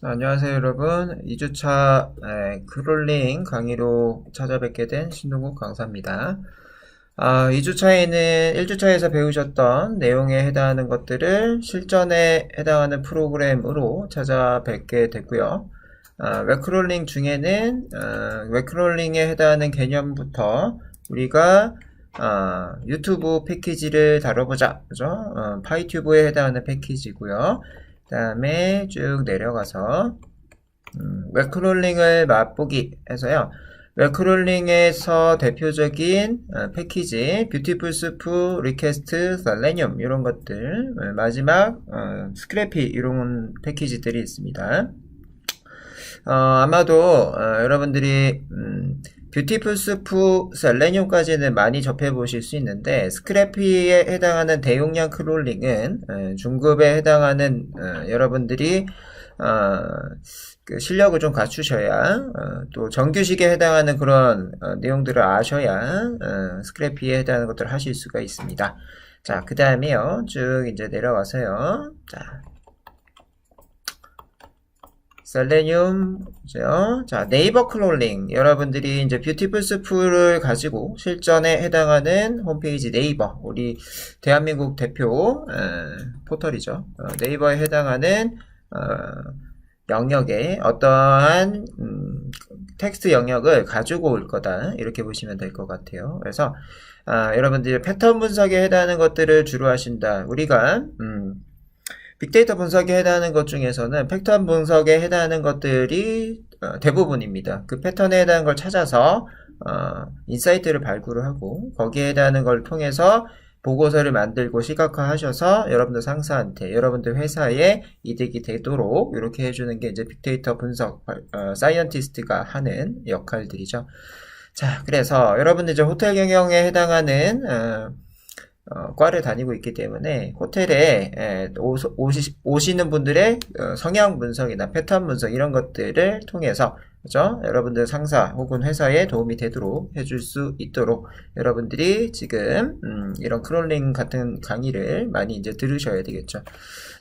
안녕하세요 여러분. 2주차 크롤링 강의로 찾아뵙게 된 신동국 강사입니다. 2주차에는 1주차에서 배우셨던 내용에 해당하는 것들을 실전에 해당하는 프로그램으로 찾아뵙게 됐고요. 웹크롤링 중에는 웹크롤링에 해당하는 개념부터 우리가 유튜브 패키지를 다뤄보자. 그죠? 파이튜브에 해당하는 패키지고요. 그 다음에 쭉 내려가서 웹크롤링을 맛보기 해서요. 웹크롤링에서 대표적인 패키지 뷰티풀 스프, 리퀘스트, 셀레늄 이런 것들, 마지막 스크래피 이런 패키지들이 있습니다. 아마도 여러분들이 뷰티풀 스프, 셀레늄까지는 많이 접해보실 수 있는데 스크래피에 해당하는 대용량 크롤링은 중급에 해당하는 여러분들이 그 실력을 좀 갖추셔야 또 정규식에 해당하는 그런 내용들을 아셔야 스크래피에 해당하는 것들을 하실 수가 있습니다. 자, 그 다음에요. 쭉 이제 내려와서요. 자, 셀레늄이죠. 자, 네이버 크롤링. 여러분들이 이제 뷰티풀 스프를 가지고 실전에 해당하는 홈페이지 네이버. 우리 대한민국 대표 포털이죠. 네이버에 해당하는 영역에 어떠한 텍스트 영역을 가지고 올 거다. 이렇게 보시면 될 것 같아요. 그래서 여러분들이 패턴 분석에 해당하는 것들을 주로 하신다. 우리가 빅데이터 분석에 해당하는 것 중에서는 패턴 분석에 해당하는 것들이 대부분입니다. 그 패턴에 해당하는 걸 찾아서 인사이트를 발굴을 하고 거기에 해당하는 걸 통해서 보고서를 만들고 시각화하셔서 여러분들 상사한테 여러분들 회사에 이득이 되도록 이렇게 해주는 게 이제 빅데이터 분석 사이언티스트가 하는 역할들이죠. 자, 그래서 여러분들 이제 호텔 경영에 해당하는 과를 다니고 있기 때문에 호텔에 오시는 분들의 성향 분석이나 패턴 분석 이런 것들을 통해서 그죠? 여러분들 상사 혹은 회사에 도움이 되도록 해줄 수 있도록 여러분들이 지금 이런 크롤링 같은 강의를 많이 이제 들으셔야 되겠죠.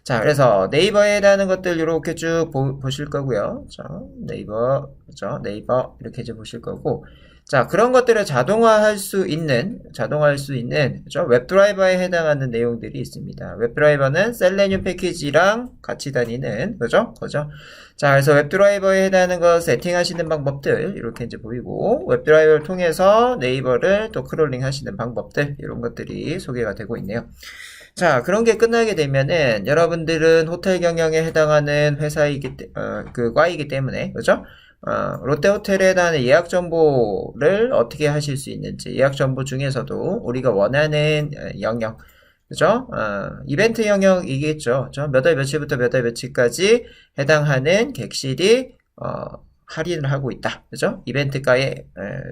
자, 그래서 네이버에 해당하는 것들 이렇게 쭉 보실 거고요. 자, 네이버, 그죠? 네이버 이렇게 이제 보실 거고. 자, 그런 것들을 자동화할 수 있는, 그죠? 웹드라이버에 해당하는 내용들이 있습니다. 웹드라이버는 셀레늄 패키지랑 같이 다니는, 그죠? 자, 그래서 웹드라이버에 해당하는 거 세팅하시는 방법들, 이렇게 이제 보이고, 웹드라이버를 통해서 네이버를 또 크롤링 하시는 방법들, 이런 것들이 소개가 되고 있네요. 자, 그런 게 끝나게 되면은, 여러분들은 호텔 경영에 해당하는 그 과이기 때문에, 그죠? 롯데호텔에 대한 예약 정보를 어떻게 하실 수 있는지, 예약 정보 중에서도 우리가 원하는 영역, 그죠? 이벤트 영역이겠죠. 몇 월 며칠부터 몇 월 며칠까지 해당하는 객실이, 할인을 하고 있다. 그죠? 이벤트가에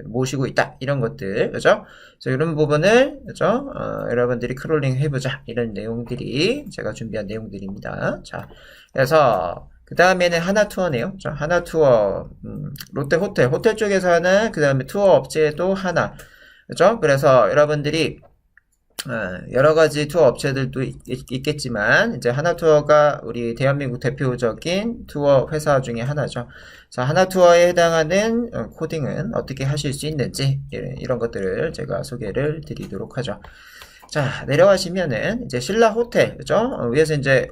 모시고 있다. 이런 것들. 그죠? 그래서 이런 부분을, 그죠? 여러분들이 크롤링 해보자. 이런 내용들이 제가 준비한 내용들입니다. 자, 그래서, 그 다음에는 하나투어네요. 하나투어, 롯데호텔 쪽에서 하나, 그 다음에 투어 업체도 하나. 그죠? 그래서 여러분들이, 여러 가지 투어 업체들도 있겠지만, 이제 하나투어가 우리 대한민국 대표적인 투어 회사 중에 하나죠. 자, 하나투어에 해당하는 코딩은 어떻게 하실 수 있는지, 이런 것들을 제가 소개를 드리도록 하죠. 자, 내려가시면은, 이제 신라호텔, 그죠? 위에서 이제,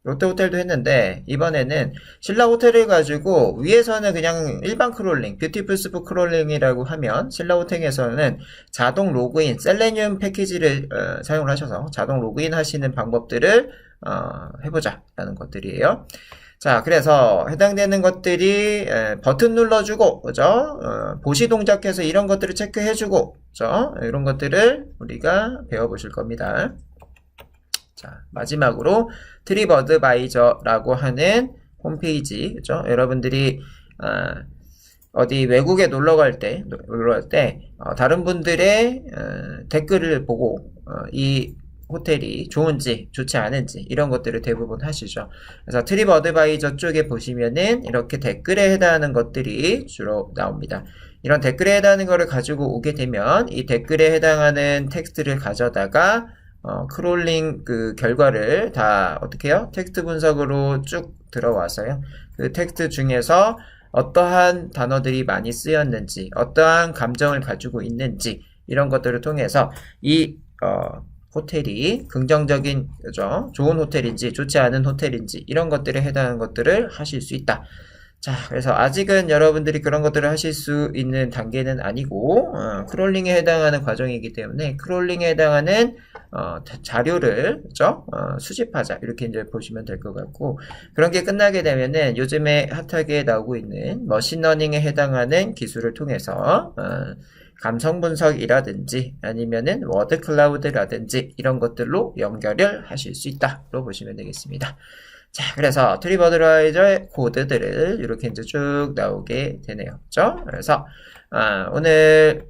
롯데호텔도 했는데 이번에는 신라호텔을 가지고 위에서는 그냥 일반 크롤링 뷰티풀 스프 크롤링이라고 하면 신라호텔에서는 자동 로그인 셀레늄 패키지를 사용을 하셔서 자동 로그인 하시는 방법들을 해보자 라는 것들이에요. 자, 그래서 해당되는 것들이 버튼 눌러주고 그죠? 보시 동작해서 이런 것들을 체크해주고 그죠? 이런 것들을 우리가 배워보실 겁니다. 자, 마지막으로 트립 어드바이저라고 하는 홈페이지, 그죠? 여러분들이 어디 외국에 놀러 갈 때, 다른 분들의 댓글을 보고 이 호텔이 좋은지 좋지 않은지 이런 것들을 대부분 하시죠. 그래서 트립 어드바이저 쪽에 보시면은 이렇게 댓글에 해당하는 것들이 주로 나옵니다. 이런 댓글에 해당하는 거를 가지고 오게 되면 이 댓글에 해당하는 텍스트를 가져다가 크롤링 그 결과를 다 어떻게 해요? 텍스트 분석으로 쭉 들어와서요. 그 텍스트 중에서 어떠한 단어들이 많이 쓰였는지, 어떠한 감정을 가지고 있는지, 이런 것들을 통해서 이, 호텔이 긍정적인, 그죠? 좋은 호텔인지, 좋지 않은 호텔인지, 이런 것들에 해당하는 것들을 하실 수 있다. 자, 그래서 아직은 여러분들이 그런 것들을 하실 수 있는 단계는 아니고, 크롤링에 해당하는 과정이기 때문에, 크롤링에 해당하는, 자료를, 그죠? 수집하자. 이렇게 이제 보시면 될 것 같고, 그런 게 끝나게 되면은 요즘에 핫하게 나오고 있는 머신러닝에 해당하는 기술을 통해서, 감성 분석이라든지 아니면은 워드 클라우드라든지 이런 것들로 연결을 하실 수 있다로 보시면 되겠습니다. 자, 그래서 트립어드바이저의 코드들을 이렇게 이제 쭉 나오게 되네요. 그죠? 그래서, 오늘,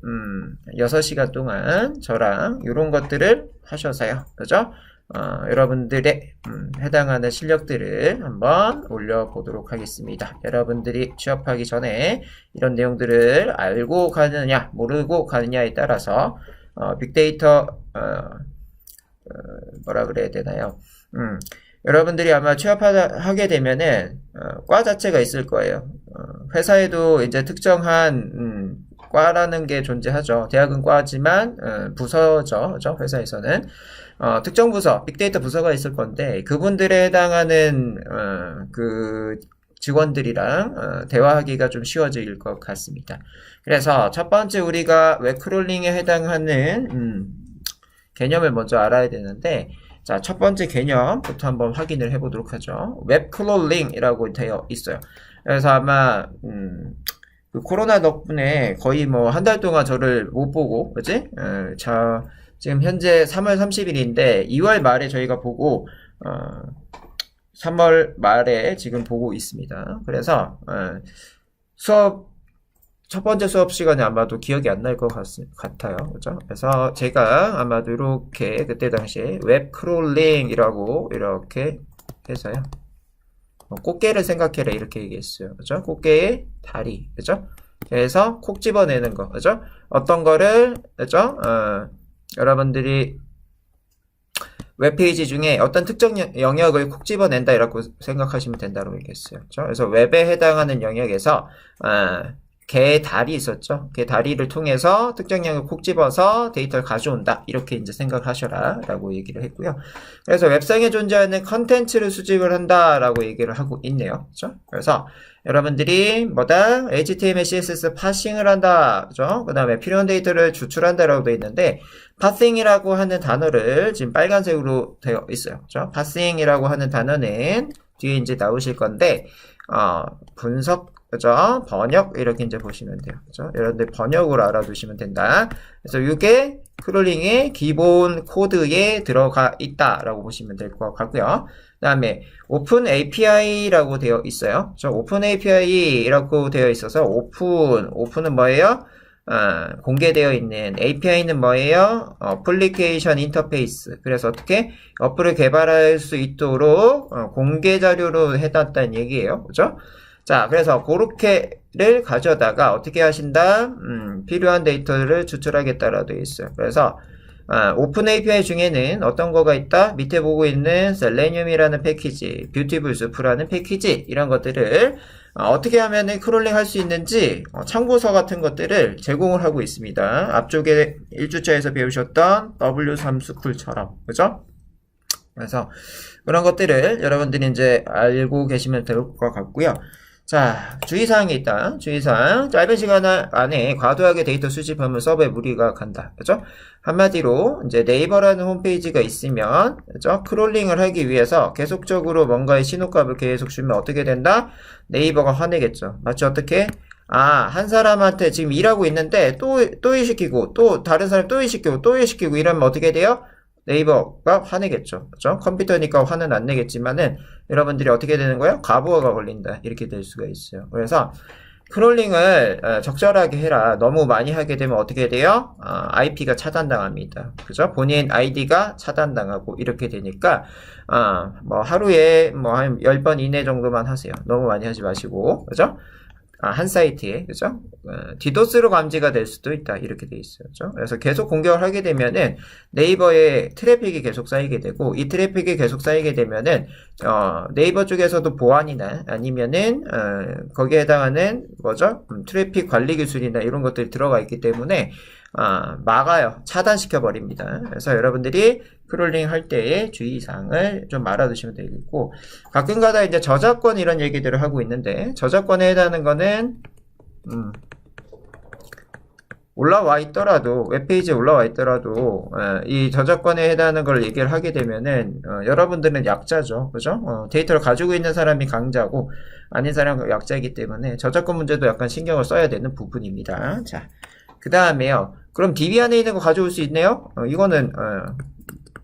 6시간 동안 저랑 이런 것들을 하셔서요. 그죠? 여러분들의, 해당하는 실력들을 한번 올려보도록 하겠습니다. 여러분들이 취업하기 전에 이런 내용들을 알고 가느냐, 모르고 가느냐에 따라서, 빅데이터, 뭐라 그래야 되나요? 여러분들이 아마 취업하게 되면은 과 자체가 있을 거예요. 회사에도 이제 특정한 과라는 게 존재하죠. 대학은 과지만 부서죠. 그죠? 회사에서는 특정 부서, 빅데이터 부서가 있을 건데 그분들에 해당하는 그 직원들이랑 대화하기가 좀 쉬워질 것 같습니다. 그래서 첫 번째 우리가 웹크롤링에 해당하는 개념을 먼저 알아야 되는데, 자, 첫 번째 개념부터 한번 확인을 해보도록 하죠. 웹크롤링이라고 되어 있어요. 그래서 아마 그 코로나 덕분에 거의 뭐 한 달 동안 저를 못 보고, 그지? 자, 지금 현재 3월 30일인데 2월 말에 저희가 보고 3월 말에 지금 보고 있습니다. 그래서 첫 번째 수업 시간에 아마도 기억이 안 날 것 같아요. 그죠? 그래서 제가 아마도 이렇게 그때 당시에 웹크롤링이라고 이렇게 해서요. 꽃게를 생각해라 이렇게 얘기했어요. 그죠? 꽃게의 다리. 그죠? 그래서 콕 집어내는 거. 그죠? 어떤 거를, 그죠? 여러분들이 웹페이지 중에 어떤 특정 영역을 콕 집어낸다 이라고 생각하시면 된다고 얘기했어요. 그죠? 그래서 웹에 해당하는 영역에서, 개 다리 있었죠. 개 다리를 통해서 특정 영역을 콕 집어서 데이터를 가져온다. 이렇게 이제 생각하셔라. 라고 얘기를 했고요. 그래서 웹상에 존재하는 컨텐츠를 수집을 한다. 라고 얘기를 하고 있네요. 그죠? 그래서 여러분들이 뭐다? HTML, CSS 파싱을 한다. 그죠? 그 다음에 필요한 데이터를 추출한다. 라고 되어 있는데, 파싱이라고 하는 단어를 지금 빨간색으로 되어 있어요. 그죠? 파싱이라고 하는 단어는 뒤에 이제 나오실 건데, 분석, 그죠? 번역, 이렇게 이제 보시면 돼요. 그죠? 여러분들 번역으로 알아두시면 된다. 그래서 이게 크롤링의 기본 코드에 들어가 있다라고 보시면 될 것 같고요. 그 다음에 오픈 API라고 되어 있어요. 오픈 API라고 되어 있어서 오픈은 뭐예요? 공개되어 있는 API는 뭐예요? 어플리케이션 인터페이스. 그래서 어떻게 어플을 개발할 수 있도록 공개 자료로 해놨다는 얘기예요. 그죠? 자, 그래서 그렇게를 가져다가 어떻게 하신다? 필요한 데이터를 추출하겠다라고 되어 있어요. 그래서 오픈 API 중에는 어떤 거가 있다? 밑에 보고 있는 셀레늄이라는 패키지, 뷰티풀 수프라는 패키지, 이런 것들을 어떻게 하면 크롤링 할 수 있는지 참고서 같은 것들을 제공을 하고 있습니다. 앞쪽에 1주차에서 배우셨던 W3스쿨처럼, 그죠? 그래서 그런 것들을 여러분들이 이제 알고 계시면 될 것 같고요. 자, 주의사항이 있다. 주의사항. 짧은 시간 안에 과도하게 데이터 수집하면 서버에 무리가 간다. 그죠? 한마디로, 이제 네이버라는 홈페이지가 있으면, 그죠? 크롤링을 하기 위해서 계속적으로 뭔가의 신호값을 계속 주면 어떻게 된다? 네이버가 화내겠죠. 맞죠? 어떻게? 한 사람한테 지금 일하고 있는데 또 일 시키고, 또 다른 사람 또 일 시키고, 또 일 시키고 이러면 어떻게 돼요? 네이버가 화내겠죠. 그죠? 컴퓨터니까 화는 안 내겠지만은 여러분들이 어떻게 되는 거예요? 과부하가 걸린다. 이렇게 될 수가 있어요. 그래서 크롤링을 적절하게 해라. 너무 많이 하게 되면 어떻게 돼요? IP가 차단당합니다. 그죠? 본인 아이디가 차단당하고 이렇게 되니까 뭐 하루에 뭐 한 10번 이내 정도만 하세요. 너무 많이 하지 마시고. 그죠? 한 사이트에, 그죠? 디도스로 감지가 될 수도 있다. 이렇게 돼 있어요. 그죠? 그래서 계속 공격을 하게 되면은 네이버에 트래픽이 계속 쌓이게 되고, 이 트래픽이 계속 쌓이게 되면은, 네이버 쪽에서도 보안이나 아니면은, 거기에 해당하는, 뭐죠? 트래픽 관리 기술이나 이런 것들이 들어가 있기 때문에, 막아요. 차단시켜 버립니다. 그래서 여러분들이 크롤링 할 때의 주의사항을 좀 알아두시면 되겠고, 가끔가다 이제 저작권 이런 얘기들을 하고 있는데, 저작권에 해당하는 거는, 올라와 있더라도, 웹페이지에 올라와 있더라도, 이 저작권에 해당하는 걸 얘기를 하게 되면은, 여러분들은 약자죠. 그죠? 데이터를 가지고 있는 사람이 강자고, 아닌 사람은 약자이기 때문에, 저작권 문제도 약간 신경을 써야 되는 부분입니다. 자, 그 다음에요. 그럼 DB 안에 있는 거 가져올 수 있네요? 이거는,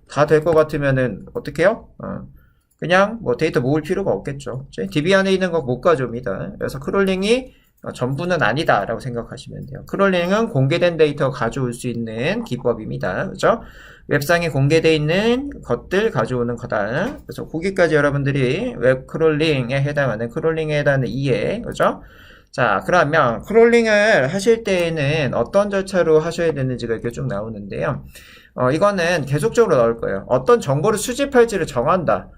다 될 것 같으면은, 어떻게 해요? 그냥 뭐 데이터 모을 필요가 없겠죠. DB 안에 있는 거 못 가져옵니다. 그래서 크롤링이 전부는 아니다 라고 생각하시면 돼요. 크롤링은 공개된 데이터 가져올 수 있는 기법입니다. 그죠? 웹상에 공개되어 있는 것들 가져오는 거다. 그래서 거기까지 여러분들이 웹 크롤링에 해당하는 크롤링에 해당하는 이해. 그죠? 자, 그러면 크롤링을 하실 때에는 어떤 절차로 하셔야 되는지가 이렇게 쭉 나오는데요. 이거는 계속적으로 나올 거예요. 어떤 정보를 수집할지를 정한다.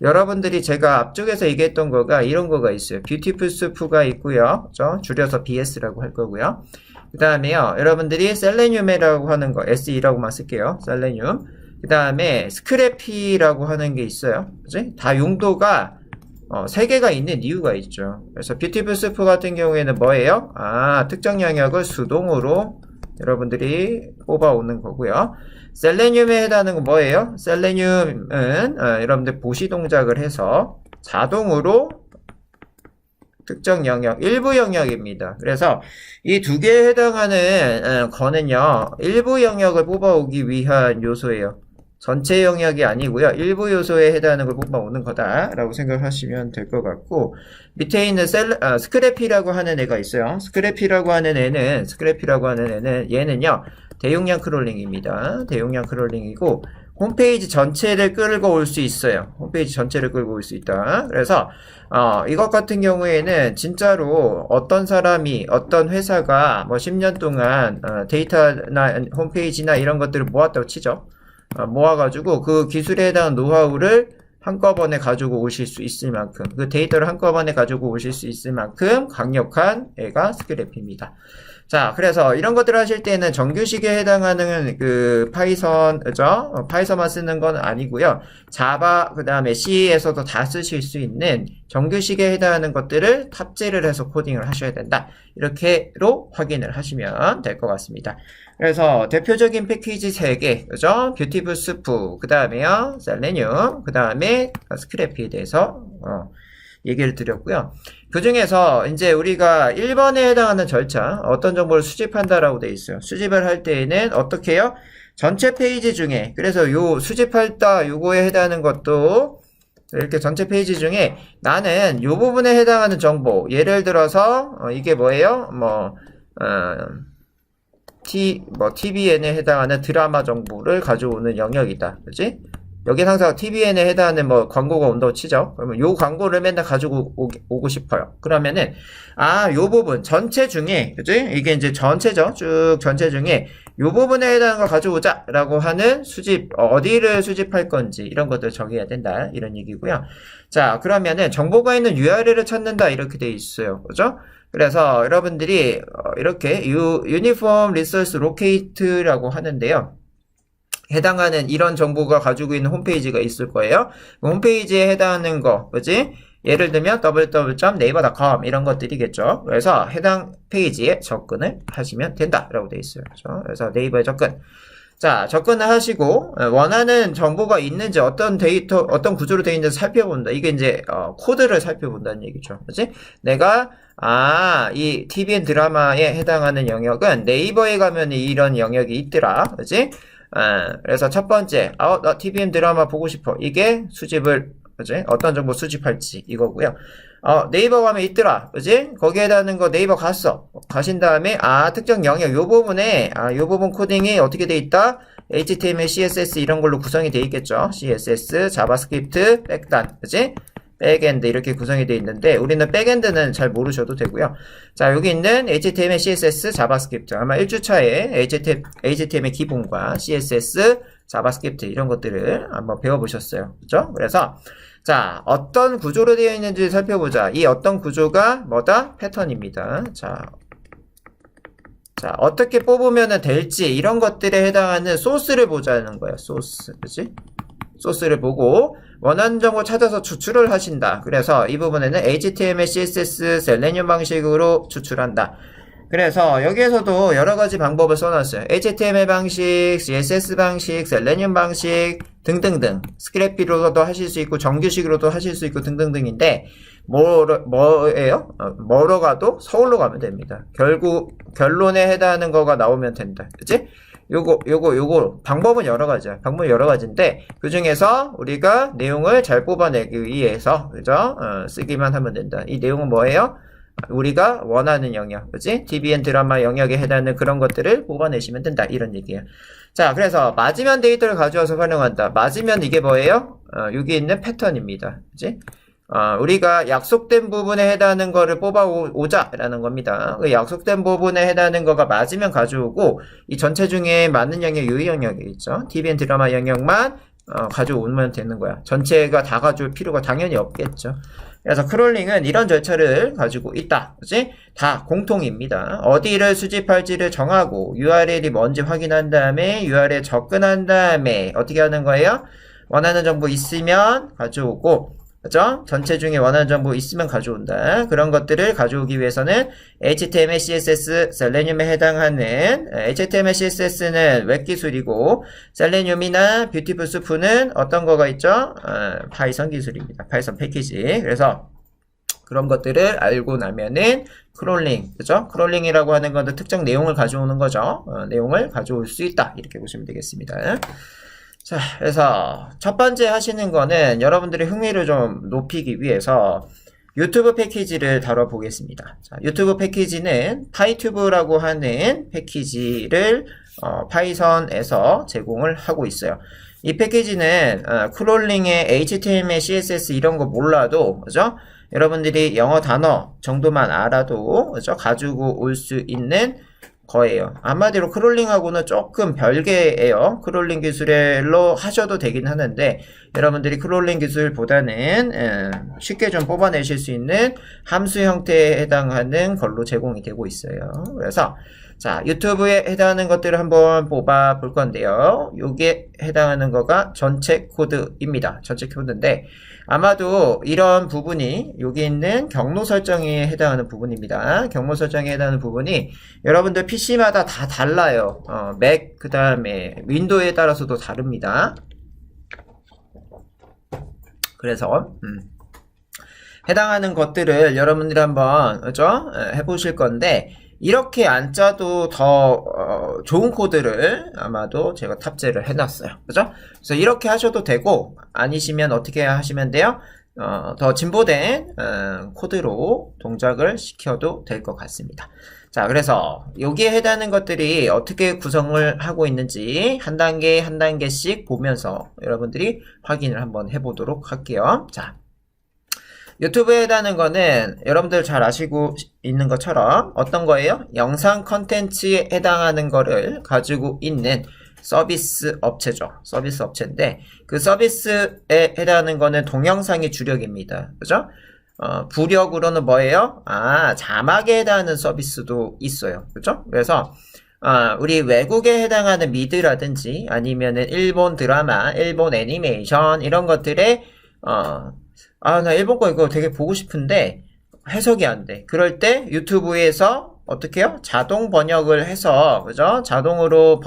여러분들이 제가 앞쪽에서 얘기했던 거가 이런 거가 있어요. 뷰티풀 스프가 있고요. 그죠? 줄여서 BS라고 할 거고요. 그 다음에요. 여러분들이 셀레늄이라고 하는 거, SE라고만 쓸게요. 셀레늄. 그 다음에 스크래피라고 하는 게 있어요. 그지? 다 용도가 3개가 있는 이유가 있죠. 그래서 뷰티풀 스프 같은 경우에는 뭐예요? 특정 영역을 수동으로 여러분들이 뽑아오는 거고요. 셀레늄에 해당하는 건 뭐예요? 셀레늄은 여러분들 보시 동작을 해서 자동으로 특정 영역, 일부 영역입니다. 그래서 이 두 개에 해당하는 거는요, 일부 영역을 뽑아오기 위한 요소예요. 전체 영역이 아니고요. 일부 요소에 해당하는 걸 뽑아오는 거다라고 생각하시면 될 것 같고, 밑에 있는 스크래피라고 하는 애가 있어요. 스크래피라고 하는 애는 얘는요, 대용량 크롤링입니다. 대용량 크롤링이고, 홈페이지 전체를 끌고 올 수 있어요. 홈페이지 전체를 끌고 올 수 있다. 그래서 이것 같은 경우에는 진짜로 어떤 사람이, 어떤 회사가 뭐 10년 동안 데이터나 홈페이지나 이런 것들을 모았다고 치죠. 모아가지고 그 기술에 해당한 노하우를 한꺼번에 가지고 오실 수 있을 만큼, 그 데이터를 한꺼번에 가지고 오실 수 있을 만큼 강력한 애가 스크래피입니다. 자, 그래서 이런 것들을 하실 때는 정규식에 해당하는 그 파이썬, 그죠? 파이썬만 쓰는 건 아니고요. 자바, 그 다음에 C에서도 다 쓰실 수 있는 정규식에 해당하는 것들을 탑재를 해서 코딩을 하셔야 된다. 이렇게로 확인을 하시면 될 것 같습니다. 그래서 대표적인 패키지 3개, 그죠? 뷰티풀 스프, 그 다음에요, 셀레늄, 그 다음에 스크래피에 대해서 얘기를 드렸고요. 그 중에서 이제 우리가 1번에 해당하는 절차, 어떤 정보를 수집한다라고 되어 있어요. 수집을 할 때에는 어떻게 해요? 전체 페이지 중에, 그래서 요 수집할다 요거에 해당하는 것도 이렇게 전체 페이지 중에 나는 요 부분에 해당하는 정보, 예를 들어서 이게 뭐예요? TVN에 해당하는 드라마 정보를 가져오는 영역이다. 그치? 여기 항상 TVN에 해당하는 뭐 광고가 온다고 치죠. 그러면 요 광고를 맨날 가지고 오고 싶어요. 그러면은 요 부분 전체 중에, 그치? 이게 이제 전체죠. 쭉 전체 중에 요 부분에 해당하는 걸 가져오자 라고 하는 수집, 어디를 수집할 건지 이런 것들 정해야 된다, 이런 얘기고요. 자, 그러면은 정보가 있는 URL을 찾는다 이렇게 돼 있어요. 그죠? 그래서 여러분들이 이렇게 유니폼 리소스 로케이트라고 하는데요. 해당하는 이런 정보가 가지고 있는 홈페이지가 있을 거예요. 홈페이지에 해당하는 거, 그지? 예를 들면 www.naver.com 이런 것들이겠죠. 그래서 해당 페이지에 접근을 하시면 된다라고 되어 있어요. 그렇죠? 그래서 네이버에 접근. 자, 접근을 하시고 원하는 정보가 있는지, 어떤 데이터, 어떤 구조로 되어 있는지 살펴본다. 이게 이제 코드를 살펴본다는 얘기죠. 그렇지? 내가 이 TVN 드라마에 해당하는 영역은 네이버에 가면 이런 영역이 있더라. 그렇지? 그래서 첫 번째, 나 TVN 드라마 보고 싶어. 이게 수집을, 그지? 어떤 정보 수집할지, 이거고요. 네이버 가면 있더라. 그지? 거기에 해당하는 거 네이버 갔어. 가신 다음에, 특정 영역, 요 부분에, 요 부분 코딩이 어떻게 돼 있다? HTML, CSS 이런 걸로 구성이 돼 있겠죠. CSS, 자바스크립트, 백단, 그지? 백엔드 이렇게 구성이 되어 있는데 우리는 백엔드는 잘 모르셔도 되고요. 자, 여기 있는 HTML, CSS, 자바스크립트 아마 1주차에 HTML 기본과 CSS, 자바스크립트 이런 것들을 한번 배워보셨어요. 그죠? 그래서 자, 어떤 구조로 되어 있는지 살펴보자. 이 어떤 구조가 뭐다? 패턴입니다. 자, 어떻게 뽑으면 될지 이런 것들에 해당하는 소스를 보자는 거야. 소스. 그치? 소스를 보고 원하는 정보 찾아서 추출을 하신다. 그래서 이 부분에는 HTML, CSS, 셀레니움 방식으로 추출한다. 그래서 여기에서도 여러가지 방법을 써놨어요. HTML 방식, CSS 방식, 셀레니움 방식 등등등 스크래피로도 하실 수 있고 정규식으로도 하실 수 있고 등등등인데 뭐예요? 뭐로 가도 서울로 가면 됩니다. 결국 결론에 해당하는 거가 나오면 된다. 그치? 요거 방법은 여러 가지야. 방법은 여러 가지인데 그 중에서 우리가 내용을 잘 뽑아내기 위해서 그죠? 쓰기만 하면 된다. 이 내용은 뭐예요? 우리가 원하는 영역, 그치? TVN 드라마 영역에 해당하는 그런 것들을 뽑아내시면 된다. 이런 얘기예요. 자, 그래서 맞으면 데이터를 가져와서 활용한다. 맞으면 이게 뭐예요? 여기 있는 패턴입니다. 그치? 우리가 약속된 부분에 해당하는 거를 뽑아오자라는 겁니다. 그 약속된 부분에 해당하는 거가 맞으면 가져오고, 이 전체 중에 맞는 영역, 유의 영역이 있죠. TVN 드라마 영역만 가져오면 되는 거야. 전체가 다 가져올 필요가 당연히 없겠죠. 그래서 크롤링은 이런 절차를 가지고 있다. 그치? 다 공통입니다. 어디를 수집할지를 정하고 URL이 뭔지 확인한 다음에 URL에 접근한 다음에 어떻게 하는 거예요? 원하는 정보 있으면 가져오고 그죠? 전체 중에 원하는 정보 있으면 가져온다. 그런 것들을 가져오기 위해서는 HTML, CSS, 셀레니움에 해당하는 HTML, CSS는 웹 기술이고 셀레니움이나 뷰티풀 수프는 어떤 거가 있죠? 파이썬 기술입니다. 파이썬 패키지. 그래서 그런 것들을 알고 나면은 크롤링, 그죠? 크롤링이라고 하는 건 특정 내용을 가져오는 거죠. 내용을 가져올 수 있다. 이렇게 보시면 되겠습니다. 자, 그래서 첫 번째 하시는 거는 여러분들의 흥미를 좀 높이기 위해서 유튜브 패키지를 다뤄보겠습니다. 자, 유튜브 패키지는 파이튜브라고 하는 패키지를 파이썬에서 제공을 하고 있어요. 이 패키지는 크롤링의 HTML, CSS 이런 거 몰라도 그죠? 여러분들이 영어 단어 정도만 알아도 그죠? 가지고 올 수 있는 거예요. 한마디로 크롤링하고는 조금 별개예요. 크롤링 기술로 하셔도 되긴 하는데 여러분들이 크롤링 기술보다는 쉽게 좀 뽑아내실 수 있는 함수 형태에 해당하는 걸로 제공이 되고 있어요. 그래서 자, 유튜브에 해당하는 것들을 한번 뽑아 볼 건데요. 요게 해당하는 거가 전체 코드입니다. 전체 코드인데 아마도 이런 부분이 여기 있는 경로 설정에 해당하는 부분입니다. 경로 설정에 해당하는 부분이 여러분들 PC마다 다 달라요. 맥 그 다음에 윈도우에 따라서도 다릅니다. 그래서 해당하는 것들을 여러분들이 한번 그죠? 해보실 건데 이렇게 안 짜도 더 좋은 코드를 아마도 제가 탑재를 해놨어요. 그죠? 그래서 이렇게 하셔도 되고 아니시면 어떻게 하시면 돼요? 더 진보된 코드로 동작을 시켜도 될 것 같습니다. 자, 그래서 여기에 해당하는 것들이 어떻게 구성을 하고 있는지 한 단계 한 단계씩 보면서 여러분들이 확인을 한번 해보도록 할게요. 자, 유튜브에 해당하는 거는 여러분들 잘 아시고 있는 것처럼 어떤 거예요? 영상 컨텐츠에 해당하는 거를 가지고 있는 서비스 업체죠. 서비스 업체인데 그 서비스에 해당하는 거는 동영상이 주력입니다. 그죠? 부력으로는 뭐예요? 자막에 해당하는 서비스도 있어요. 그죠? 그래서 우리 외국에 해당하는 미드라든지 아니면은 일본 드라마, 일본 애니메이션 이런 것들에 나 일본 거 이거 되게 보고 싶은데 해석이 안 돼. 그럴 때 유튜브에서 어떻게 해요? 자동 번역을 해서 그죠? 자동으로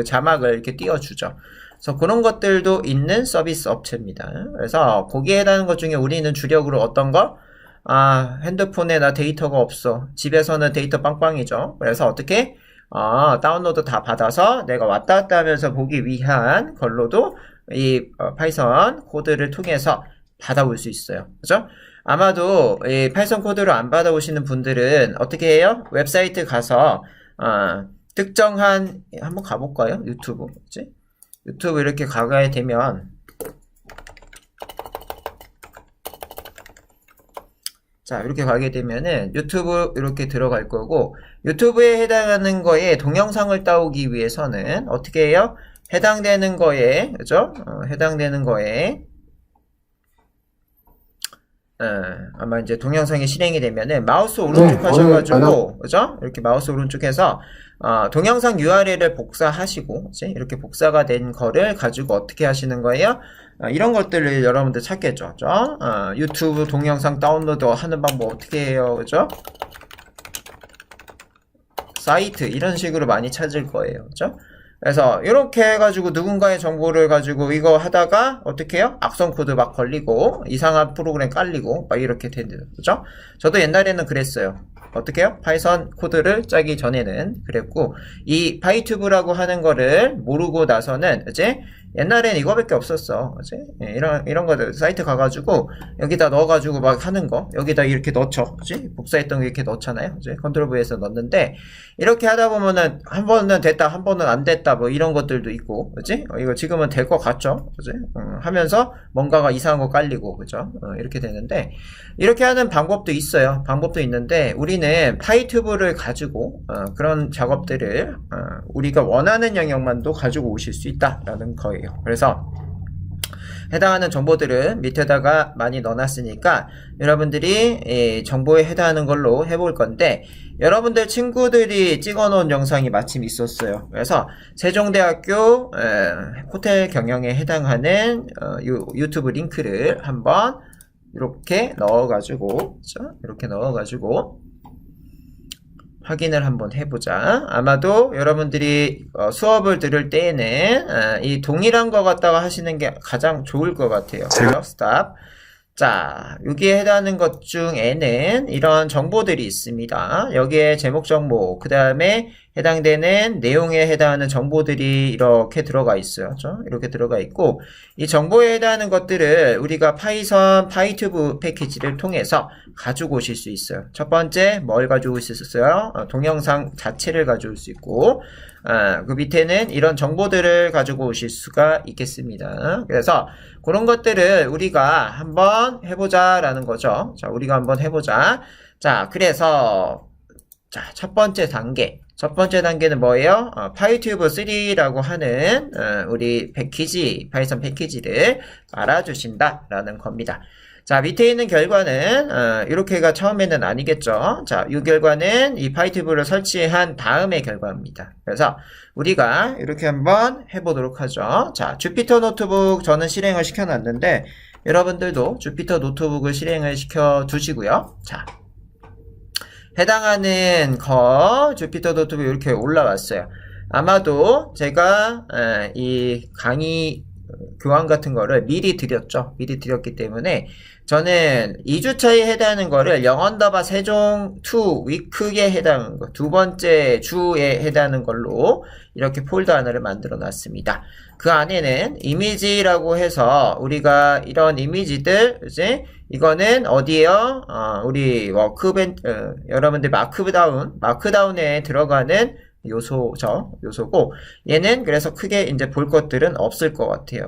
자막을 이렇게 띄워주죠. 그래서 그런 것들도 있는 서비스 업체입니다. 그래서 거기에 해당하는 것 중에 우리는 주력으로 어떤 거? 핸드폰에 나 데이터가 없어. 집에서는 데이터 빵빵이죠. 그래서 어떻게? 다운로드 다 받아서 내가 왔다 갔다 하면서 보기 위한 걸로도 이 파이썬 코드를 통해서 받아올 수 있어요. 그죠? 아마도 이 파이썬 코드를 안 받아오시는 분들은 어떻게 해요? 웹사이트 가서 특정한 한번 가볼까요? 유튜브 그치? 유튜브 이렇게 가게 되면 자, 이렇게 가게 되면은 유튜브 이렇게 들어갈 거고, 유튜브에 해당하는 거에 동영상을 따오기 위해서는 어떻게 해요? 해당되는 거에, 그죠? 해당되는 거에, 아마 이제 동영상이 실행이 되면은 마우스 오른쪽 하셔가지고, 그죠? 이렇게 마우스 오른쪽 해서, 동영상 URL을 복사하시고, 그치? 이렇게 복사가 된 거를 가지고 어떻게 하시는 거예요? 이런 것들을 여러분들 찾겠죠, 그죠? 유튜브 동영상 다운로드 하는 방법 어떻게 해요, 그죠? 사이트, 이런 식으로 많이 찾을 거예요, 그죠? 그래서 이렇게 해가지고 누군가의 정보를 가지고 이거 하다가 어떻게 해요? 악성 코드 막 걸리고 이상한 프로그램 깔리고 막 이렇게 된대요, 그죠? 저도 옛날에는 그랬어요. 어떻게 해요? 파이썬 코드를 짜기 전에는 그랬고, 이 파이튜브라고 하는 거를 모르고 나서는 이제 옛날엔 이거밖에 없었어. 그치? 이런 거들 사이트 가가지고 여기다 넣어가지고 막 하는 거, 여기다 이렇게 넣죠. 그치? 복사했던 거 이렇게 넣잖아요. 그치? 컨트롤 V에서 넣는데, 이렇게 하다 보면은 한 번은 됐다, 한 번은 안 됐다, 뭐 이런 것들도 있고, 그치? 이거 지금은 될 것 같죠? 그치? 하면서 뭔가가 이상한 거 깔리고, 그죠? 이렇게 되는데, 이렇게 하는 방법도 있어요. 방법도 있는데, 우리는 파이튜브를 가지고 그런 작업들을 우리가 원하는 영역만도 가지고 오실 수 있다라는 거예요. 그래서 해당하는 정보들은 밑에다가 많이 넣어놨으니까 여러분들이 정보에 해당하는 걸로 해볼 건데, 여러분들 친구들이 찍어놓은 영상이 마침 있었어요. 그래서 세종대학교 호텔 경영에 해당하는 유튜브 링크를 한번 이렇게 넣어가지고, 이렇게 넣어가지고 확인을 한번 해보자. 아마도 여러분들이 수업을 들을 때에는 이 동일한 거 갖다가 하시는 게 가장 좋을 것 같아요. 스탑. 자, 여기에 해당하는 것 중에는 이런 정보들이 있습니다. 여기에 제목 정보, 그 다음에 해당되는 내용에 해당하는 정보들이 이렇게 들어가 있어요. 그렇죠? 이렇게 들어가 있고, 이 정보에 해당하는 것들을 우리가 파이썬 파이튜브 패키지를 통해서 가지고 오실 수 있어요. 첫 번째, 뭘 가지고 오실 수 있어요? 동영상 자체를 가지고 올 수 있고, 그 밑에는 이런 정보들을 가지고 오실 수가 있겠습니다. 그래서 그런 것들을 우리가 한번 해보자 라는 거죠. 자, 우리가 한번 해보자. 자, 그래서 자, 첫 번째 단계는 뭐예요? 파이튜브 3라고 하는 우리 패키지, 파이썬 패키지를 알아주신다 라는 겁니다. 자, 밑에 있는 결과는 이렇게가 처음에는 아니겠죠. 자, 이 결과는 이 파이튜브를 설치한 다음의 결과입니다. 그래서 우리가 이렇게 한번 해보도록 하죠. 자, 주피터 노트북 저는 실행을 시켜놨는데 여러분들도 주피터 노트북을 실행을 시켜 두시고요. 자, 해당하는 거 주피터 노트북 이렇게 올라왔어요. 아마도 제가 이 강의 교환 같은 거를 미리 드렸죠. 미리 드렸기 때문에 저는 2주차에 해당하는 거를 영언더바 세종 2 위크에 해당하는 거, 두 번째 주에 해당하는 걸로 이렇게 폴더 하나를 만들어 놨습니다. 그 안에는 이미지라고 해서 우리가 이런 이미지들, 이제 이거는 어디에요? 우리 여러분들 마크다운에 들어가는 요소고, 얘는 그래서 크게 이제 볼 것들은 없을 것 같아요.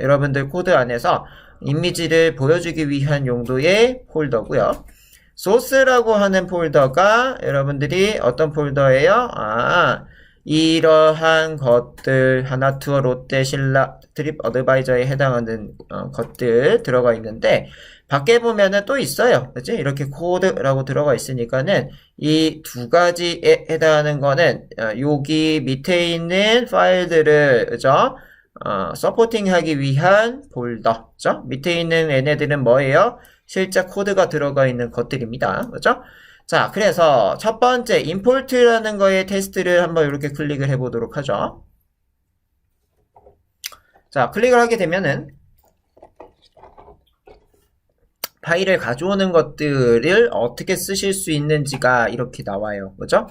여러분들 코드 안에서 이미지를 보여주기 위한 용도의 폴더고요. 소스라고 하는 폴더가 여러분들이 어떤 폴더예요? 이러한 것들, 하나투어, 롯데, 신라, 트립 어드바이저에 해당하는 것들 들어가 있는데, 밖에 보면은 또 있어요. 그치? 이렇게 코드라고 들어가 있으니까는 이 두 가지에 해당하는 거는 여기 밑에 있는 파일들을, 그죠? 서포팅 하기 위한 폴더. 그죠? 밑에 있는 얘네들은 뭐예요? 실제 코드가 들어가 있는 것들입니다. 그죠? 자, 그래서 첫 번째 임포트라는 거의 테스트를 한번 이렇게 클릭을 해보도록 하죠. 자, 클릭을 하게 되면은 파일을 가져오는 것들을 어떻게 쓰실 수 있는지가 이렇게 나와요. 그죠?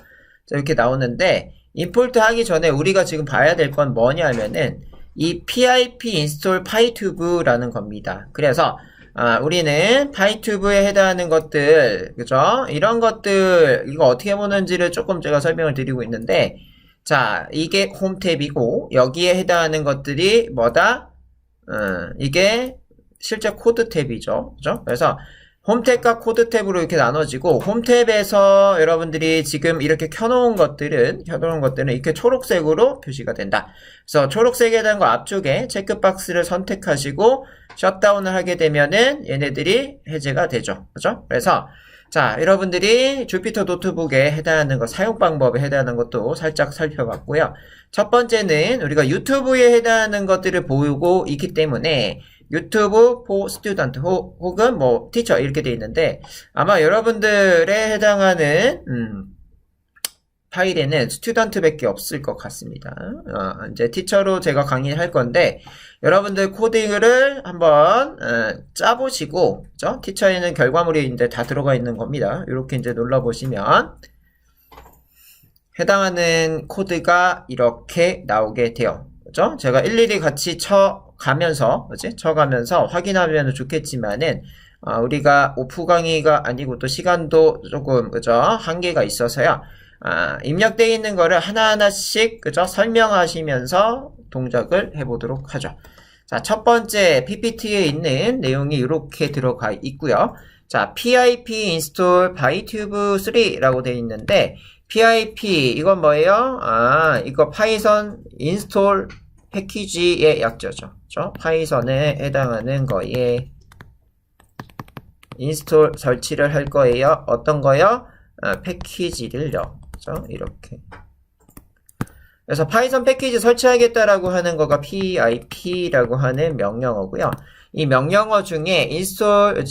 자, 이렇게 나오는데, 임포트 하기 전에 우리가 지금 봐야 될 건 뭐냐면은, 이 pip install pytube라는 겁니다. 그래서, 우리는 파이튜브에 해당하는 것들, 그죠? 이런 것들, 이거 어떻게 보는지를 조금 제가 설명을 드리고 있는데, 자, 이게 홈 탭이고, 여기에 해당하는 것들이 뭐다? 이게 실제 코드 탭이죠. 그죠? 그래서 홈탭과 코드 탭으로 이렇게 나눠지고, 홈탭에서 여러분들이 지금 이렇게 켜놓은 것들은 이렇게 초록색으로 표시가 된다. 그래서 초록색에 대한 거 앞쪽에 체크박스를 선택하시고 셧다운을 하게 되면은 얘네들이 해제가 되죠. 그죠? 그래서 자, 여러분들이 주피터 노트북에 해당하는 것, 사용 방법에 해당하는 것도 살짝 살펴봤고요. 첫 번째는 우리가 유튜브에 해당하는 것들을 보고 있기 때문에 유튜브 for student 혹은 뭐 teacher 이렇게 되어 있는데 아마 여러분들에 해당하는 파일에는 스튜던트밖에 없을 것 같습니다. 이제 티처로 제가 강의를 할 건데 여러분들 코딩을 한번 짜보시고, 그죠? 티처에는 결과물이 이제 다 들어가 있는 겁니다. 이렇게 이제 눌러보시면 해당하는 코드가 이렇게 나오게 돼요. 그죠? 제가 일일이 같이 쳐가면서 확인하면 좋겠지만은 우리가 오프 강의가 아니고 또 시간도 조금 그죠? 한계가 있어서요. 입력되어 있는 거를 하나하나씩 그죠? 설명하시면서 동작을 해보도록 하죠. 자, 첫 번째 PPT에 있는 내용이 이렇게 들어가 있고요. 자, pip install pytube 3라고 되어 있는데 pip 이건 뭐예요? 이거 파이썬 인스톨 패키지의 약자죠. 그렇죠? 파이썬에 해당하는 거에 인스톨 설치를 할 거예요. 어떤 거요? 패키지를요. 그렇죠? 이렇게. 그래서 파이썬 패키지 설치하겠다라고 하는 거가 pip라고 하는 명령어고요. 이 명령어 중에 install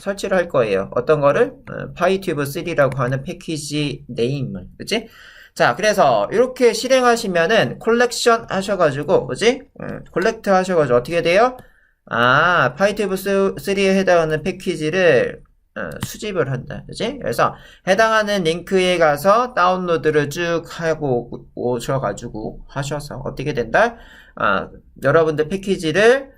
설치를 할 거예요. 어떤 거를? pytube3라고 하는 패키지 네임을. 그치? 자, 그래서 이렇게 실행하시면은 콜렉션 하셔가지고, 그치? 콜렉트 하셔가지고 어떻게 돼요? pytube3에 해당하는 패키지를 수집을 한다. 그치? 그래서 해당하는 링크에 가서 다운로드를 쭉 하고 오셔가지고 하셔서 어떻게 된다? 여러분들 패키지를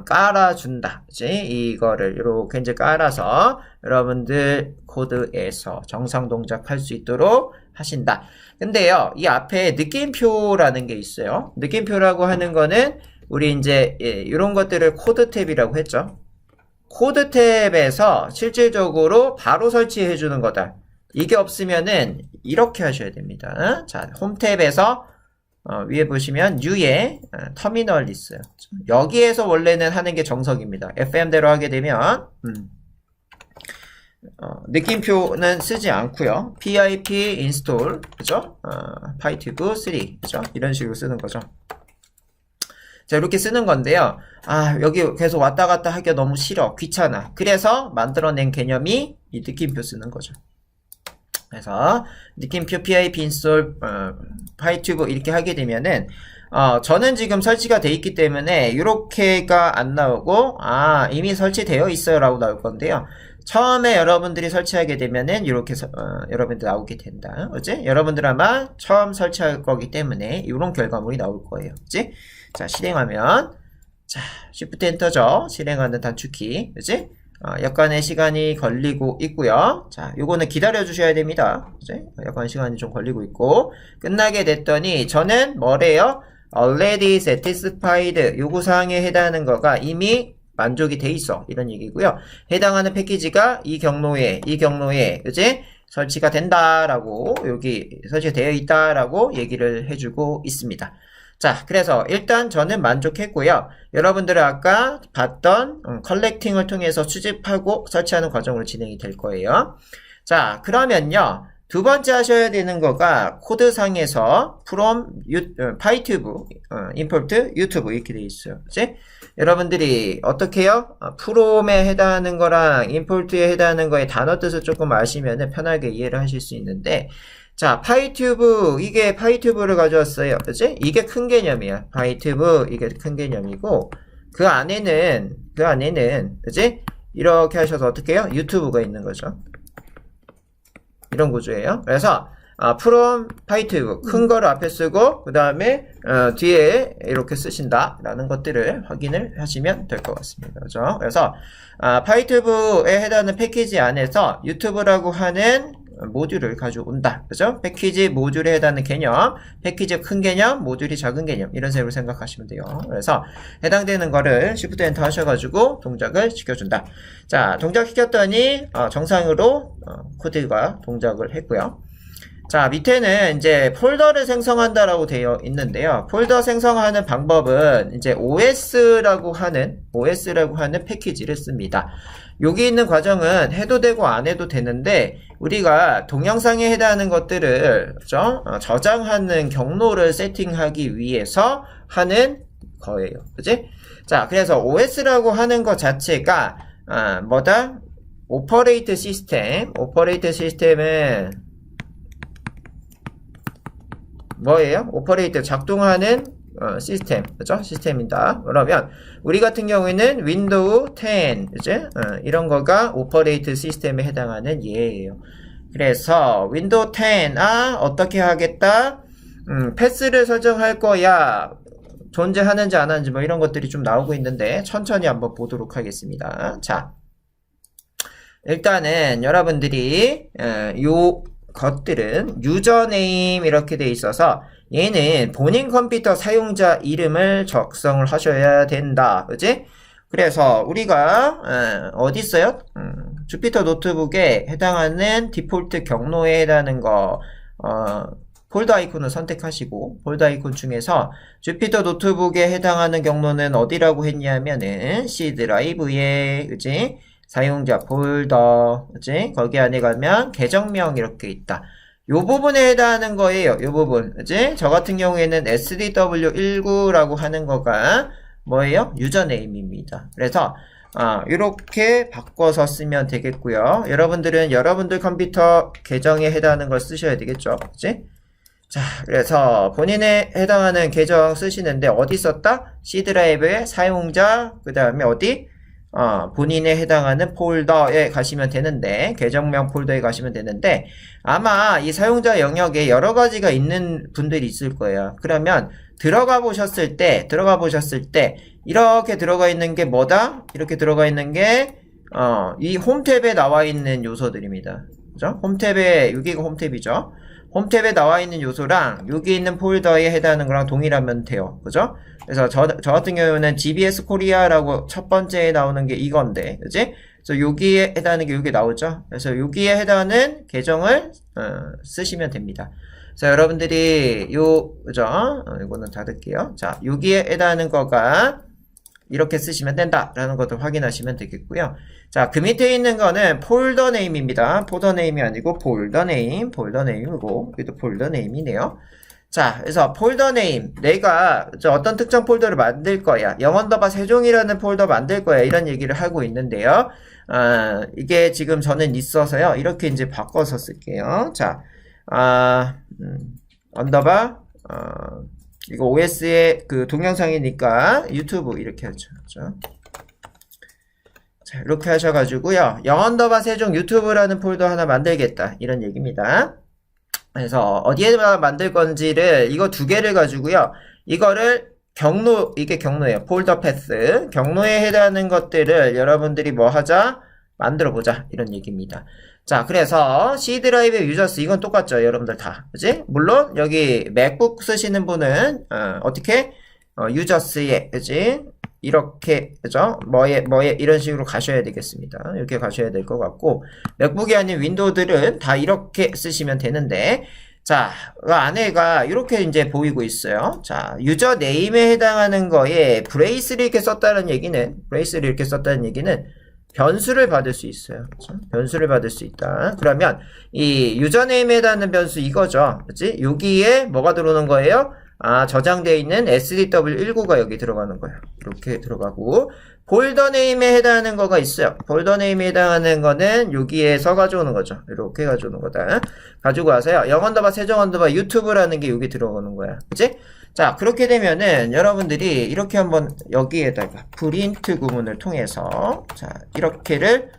깔아준다. 그치? 이거를 이렇게 이제 깔아서 여러분들 코드에서 정상 동작할 수 있도록 하신다. 근데요, 이 앞에 느낌표라는 게 있어요. 느낌표라고 하는 거는 우리 이제 이런 것들을 코드 탭이라고 했죠. 코드 탭에서 실질적으로 바로 설치해 주는 거다. 이게 없으면은 이렇게 하셔야 됩니다. 자, 홈 탭에서 위에 보시면 U에 터미널 있어요. 여기에서 원래는 하는 게 정석입니다. FM대로 하게 되면 느낌표는 쓰지 않고요. pip install 그죠? pytube 3 그죠? 이런 식으로 쓰는 거죠. 자, 이렇게 쓰는 건데요. 여기 계속 왔다 갔다 하기가 너무 싫어. 귀찮아. 그래서 만들어낸 개념이 이 느낌표 쓰는 거죠. 그래서 느낌표 pip install pytube 이렇게 하게 되면은 저는 지금 설치가 돼 있기 때문에 이렇게가 안 나오고 이미 설치되어 있어요 라고 나올 건데요. 처음에 여러분들이 설치하게 되면은 이렇게 여러분들 나오게 된다. 그치? 여러분들 아마 처음 설치할 거기 때문에 이런 결과물이 나올 거예요. 그치? 자, 실행하면 자, Shift 엔터죠. 실행하는 단축키. 그치? 약간의 시간이 걸리고 있고요. 자, 요거는 기다려 주셔야 됩니다. 그치? 약간 시간이 좀 걸리고 있고 끝나게 됐더니 저는 뭐래요? already satisfied 요구사항에 해당하는 거가 이미 만족이 돼 있어. 이런 얘기고요. 해당하는 패키지가 이 경로에, 그치? 설치가 된다라고, 여기 설치가 되어 있다라고 얘기를 해주고 있습니다. 자, 그래서 일단 저는 만족했고요. 여러분들은 아까 봤던 컬렉팅을 통해서 수집하고 설치하는 과정으로 진행이 될 거예요. 자, 그러면요. 두 번째 하셔야 되는 거가 코드상에서 from pytube import YouTube 이렇게 돼 있어요. 그치? 여러분들이 어떻게 해요? from에 해당하는 거랑 import에 해당하는 거의 단어 뜻을 조금 아시면 편하게 이해를 하실 수 있는데 자, pytube 이게 pytube를 가져왔어요. 그치? 이게 큰 개념이야. pytube 이게 큰 개념이고 그 안에는 그치? 이렇게 하셔서 어떻게 해요? 유튜브가 있는 거죠. 이런 구조예요. 그래서 from pytube 큰 거를 앞에 쓰고 그 다음에 뒤에 이렇게 쓰신다 라는 것들을 확인을 하시면 될 것 같습니다. 그죠? 그래서 pytube에 해당하는 패키지 안에서 유튜브라고 하는 모듈을 가져온다. 그죠? 패키지 모듈에 해당하는 개념, 패키지 큰 개념, 모듈이 작은 개념, 이런 식으로 생각하시면 돼요. 그래서 해당되는 거를 Shift 엔터 하셔가지고 동작을 시켜준다. 자, 동작 시켰더니 정상으로 코드가 동작을 했고요. 자, 밑에는 이제 폴더를 생성한다라고 되어 있는데요. 폴더 생성하는 방법은 이제 OS라고 하는 패키지를 씁니다. 여기 있는 과정은 해도 되고 안 해도 되는데, 우리가 동영상에 해당하는 것들을 그죠? 저장하는 경로를 세팅하기 위해서 하는 거예요. 그지? 자, 그래서 OS라고 하는 것 자체가 뭐다? 오퍼레이트 시스템은 뭐예요? 오퍼레이터 작동하는 시스템, 그죠? 시스템이다. 그러면 우리 같은 경우에는 윈도우 10, 이제 이런 거가 오퍼레이트 시스템에 해당하는 예예요. 그래서 윈도우 10 어떻게 하겠다? 패스를 설정할 거야. 존재하는지 안 하는지 뭐 이런 것들이 좀 나오고 있는데 천천히 한번 보도록 하겠습니다. 자, 일단은 여러분들이 요 것들은 유저네임 이렇게 돼 있어서 얘는 본인 컴퓨터 사용자 이름을 작성을 하셔야 된다. 그지? 그래서 우리가 어디 있어요? 주피터 노트북에 해당하는 디폴트 경로에 해당하는 거 폴더 아이콘을 선택하시고 폴더 아이콘 중에서 주피터 노트북에 해당하는 경로는 어디라고 했냐면은 C 드라이브에 그지? 사용자 폴더, 그치? 거기 안에 가면 계정명 이렇게 있다. 요 부분에 해당하는 거예요. 요 부분, 그치? 저 같은 경우에는 SDW19라고 하는 거가 뭐예요? 유저네임입니다. 그래서 이렇게 바꿔서 쓰면 되겠고요. 여러분들은 여러분들 컴퓨터 계정에 해당하는 걸 쓰셔야 되겠죠, 그치? 자, 그래서 본인에 해당하는 계정 쓰시는데 어디 썼다? C 드라이브의 사용자, 그 다음에 어디? 본인에 해당하는 폴더에 가시면 되는데, 계정명 폴더에 가시면 되는데, 아마 이 사용자 영역에 여러 가지가 있는 분들이 있을 거예요. 그러면 들어가 보셨을 때, 이렇게 들어가 있는 게 뭐다? 이렇게 들어가 있는 게, 이 홈탭에 나와 있는 요소들입니다. 그죠? 홈탭에, 여기가 홈탭이죠? 홈탭에 나와 있는 요소랑 여기 있는 폴더에 해당하는 거랑 동일하면 돼요. 그죠? 그래서 저 같은 경우는 GBS 코리아라고 첫 번째에 나오는 게 이건데, 그지? 그래서 여기에 해당하는 게 여기 나오죠? 그래서 여기에 해당하는 계정을 쓰시면 됩니다. 그래서 여러분들이 그죠? 이거는 닫을게요. 자, 여기에 해당하는 거가 이렇게 쓰시면 된다라는 것을 확인하시면 되겠고요. 자, 그 밑에 있는 거는 폴더 네임입니다. 폴더 네임이 아니고 폴더 네임이고, 여기도 폴더 네임이네요. 자, 그래서 폴더 네임, 내가 어떤 특정 폴더를 만들 거야. 영언더바 세종이라는 폴더 만들 거야. 이런 얘기를 하고 있는데요. 이게 지금 저는 있어서요. 이렇게 이제 바꿔서 쓸게요. 자, 언더바, 이거 OS의 그 동영상이니까 유튜브 이렇게 하죠. 자, 이렇게 하셔가지고요. 영언더바 세종 유튜브라는 폴더 하나 만들겠다. 이런 얘기입니다. 그래서 어디에다 만들 건지를 이거 두 개를 가지고요. 이거를 이게 경로예요. 폴더 패스. 경로에 해당하는 것들을 여러분들이 뭐 하자? 만들어 보자. 이런 얘기입니다. 자, 그래서 C 드라이브 유저스 이건 똑같죠. 여러분들 다. 그지? 물론 여기 맥북 쓰시는 분은 어떻게? 유저스에 그지? 이렇게 그죠? 뭐에 이런 식으로 가셔야 되겠습니다. 이렇게 가셔야 될 것 같고 맥북이 아닌 윈도우들은 다 이렇게 쓰시면 되는데 자, 그 안에가 이렇게 이제 보이고 있어요. 자, 유저 네임에 해당하는 거에 브레이스를 이렇게 썼다는 얘기는 변수를 받을 수 있어요. 그렇죠? 변수를 받을 수 있다. 그러면 이 유저네임에 해당하는 변수 이거죠. 그렇지? 여기에 뭐가 들어오는 거예요? 저장되어 있는 SDW19가 여기 들어가는 거예요. 이렇게 들어가고 폴더 네임에 해당하는 거가 있어요. 폴더 네임에 해당하는 거는 여기에서 가져오는 거죠. 이렇게 가져오는 거다. 가지고 와서요. 영언더바 세종 언더바 유튜브라는 게 여기 들어오는 거야. 그치? 자, 그렇게 되면은 여러분들이 이렇게 한번 여기에다가 프린트 구문을 통해서 자, 이렇게를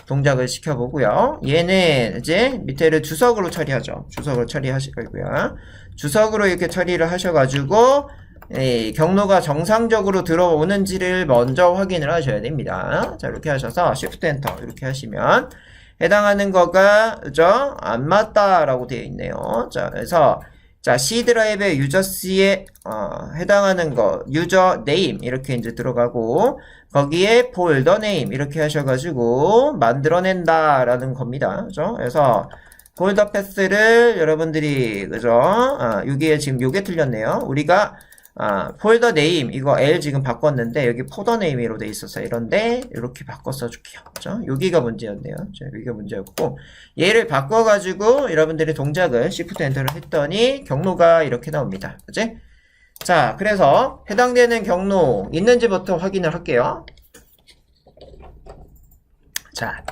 동작을 시켜보고요. 얘는 이제 밑에를 주석으로 처리하죠. 주석으로 처리하실 거고요. 주석으로 이렇게 처리를 하셔가지고 경로가 정상적으로 들어오는지를 먼저 확인을 하셔야 됩니다. 자, 이렇게 하셔서 Shift Enter 이렇게 하시면 해당하는 거가 그죠? 안 맞다라고 되어 있네요. 자, 그래서 자, C 드라이브의 유저 C에 해당하는 거 유저 네임 이렇게 이제 들어가고 거기에 폴더 네임 이렇게 하셔가지고 만들어낸다라는 겁니다. 그죠? 그래서 폴더 패스를 여러분들이 그죠? 여기에 지금 요게 틀렸네요. 우리가 폴더 네임 이거 L 지금 바꿨는데 여기 폴더 네임으로 돼 있어서 이런데 이렇게 바꿔 써줄게요. 그죠? 여기가 문제였네요. 여기가 문제였고 얘를 바꿔가지고 여러분들이 동작을 Shift 엔터를 했더니 경로가 이렇게 나옵니다. 그치? 자, 그래서 해당되는 경로 있는지부터 확인을 할게요. 자,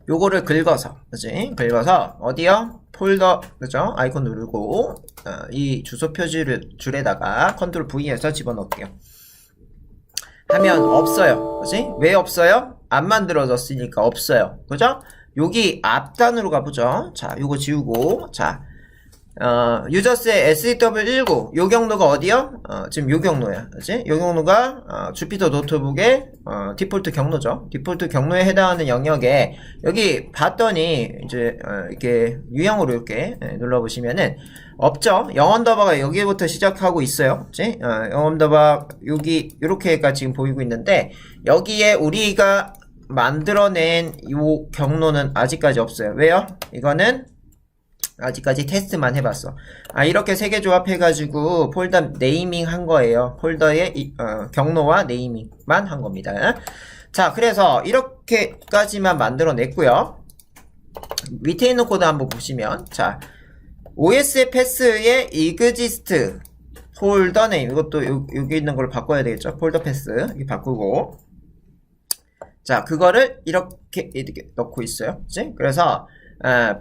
요거를 긁어서, 그치? 긁어서, 어디요? 폴더, 그죠? 아이콘 누르고, 이 주소 표지를 줄에다가 컨트롤 V에서 집어넣을게요. 하면 없어요. 그치? 왜 없어요? 안 만들어졌으니까 없어요. 그죠? 여기 앞단으로 가보죠. 자, 요거 지우고, 자, 유저스의 SEW19 요 경로가 어디요? 지금 요 경로야. 그치? 요 경로가 주피터 노트북의 디폴트 경로죠. 디폴트 경로에 해당하는 영역에 여기 봤더니 이제 이렇게 유형으로 이렇게 눌러보시면은 없죠? 영언더바가 여기부터 시작하고 있어요. 그치? 영언더바 여기 이렇게가 지금 보이고 있는데 여기에 우리가 만들어낸 요 경로는 아직까지 없어요. 왜요? 이거는 아직까지 테스트만 해봤어. 이렇게 세 개 조합해가지고 폴더 네이밍 한 거예요. 폴더의 경로와 네이밍만 한 겁니다. 자, 그래서 이렇게까지만 만들어냈고요. 밑에 있는 코드 한번 보시면, 자, OS의 패스의 exist 폴더 네임 이것도 여기 있는 걸 바꿔야 되겠죠. 폴더 패스 이렇게 바꾸고, 자, 그거를 이렇게 넣고 있어요. 그치? 그래서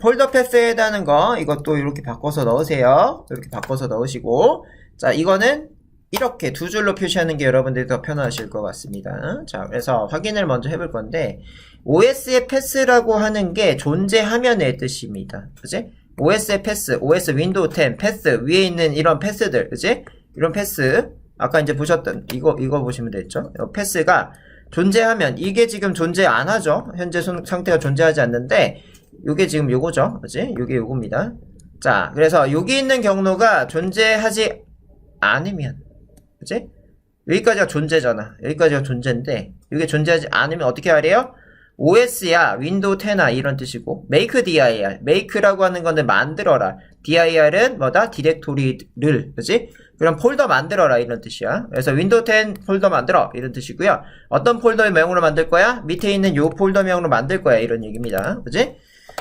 폴더 패스에 해당하는 거 이것도 이렇게 바꿔서 넣으세요. 이렇게 바꿔서 넣으시고, 자, 이거는 이렇게 두 줄로 표시하는 게 여러분들이 더 편하실 것 같습니다. 자, 그래서 확인을 먼저 해볼 건데 OS의 패스라고 하는 게 존재하면의 뜻입니다. 그치? OS의 패스, OS 윈도우 10 패스 위에 있는 이런 패스들, 그치? 이런 패스 아까 이제 보셨던 이거 보시면 되겠죠? 패스가 존재하면 이게 지금 존재 안 하죠. 현재 상태가 존재하지 않는데 요게 지금 요거죠. 그치? 요게 요겁니다. 자, 그래서 여기 있는 경로가 존재하지 않으면, 그치? 여기까지가 존재잖아. 여기까지가 존재인데, 이게 존재하지 않으면 어떻게 하래요? OS야, 윈도우 10아 이런 뜻이고, make dir. make라고 하는 거는 만들어라. dir은 뭐다? 디렉토리를, 그치? 그럼 폴더 만들어라 이런 뜻이야. 그래서 윈도우 10 폴더 만들어 이런 뜻이고요. 어떤 폴더의 명으로 만들 거야? 밑에 있는 요 폴더명으로 만들 거야 이런 얘기입니다. 그치?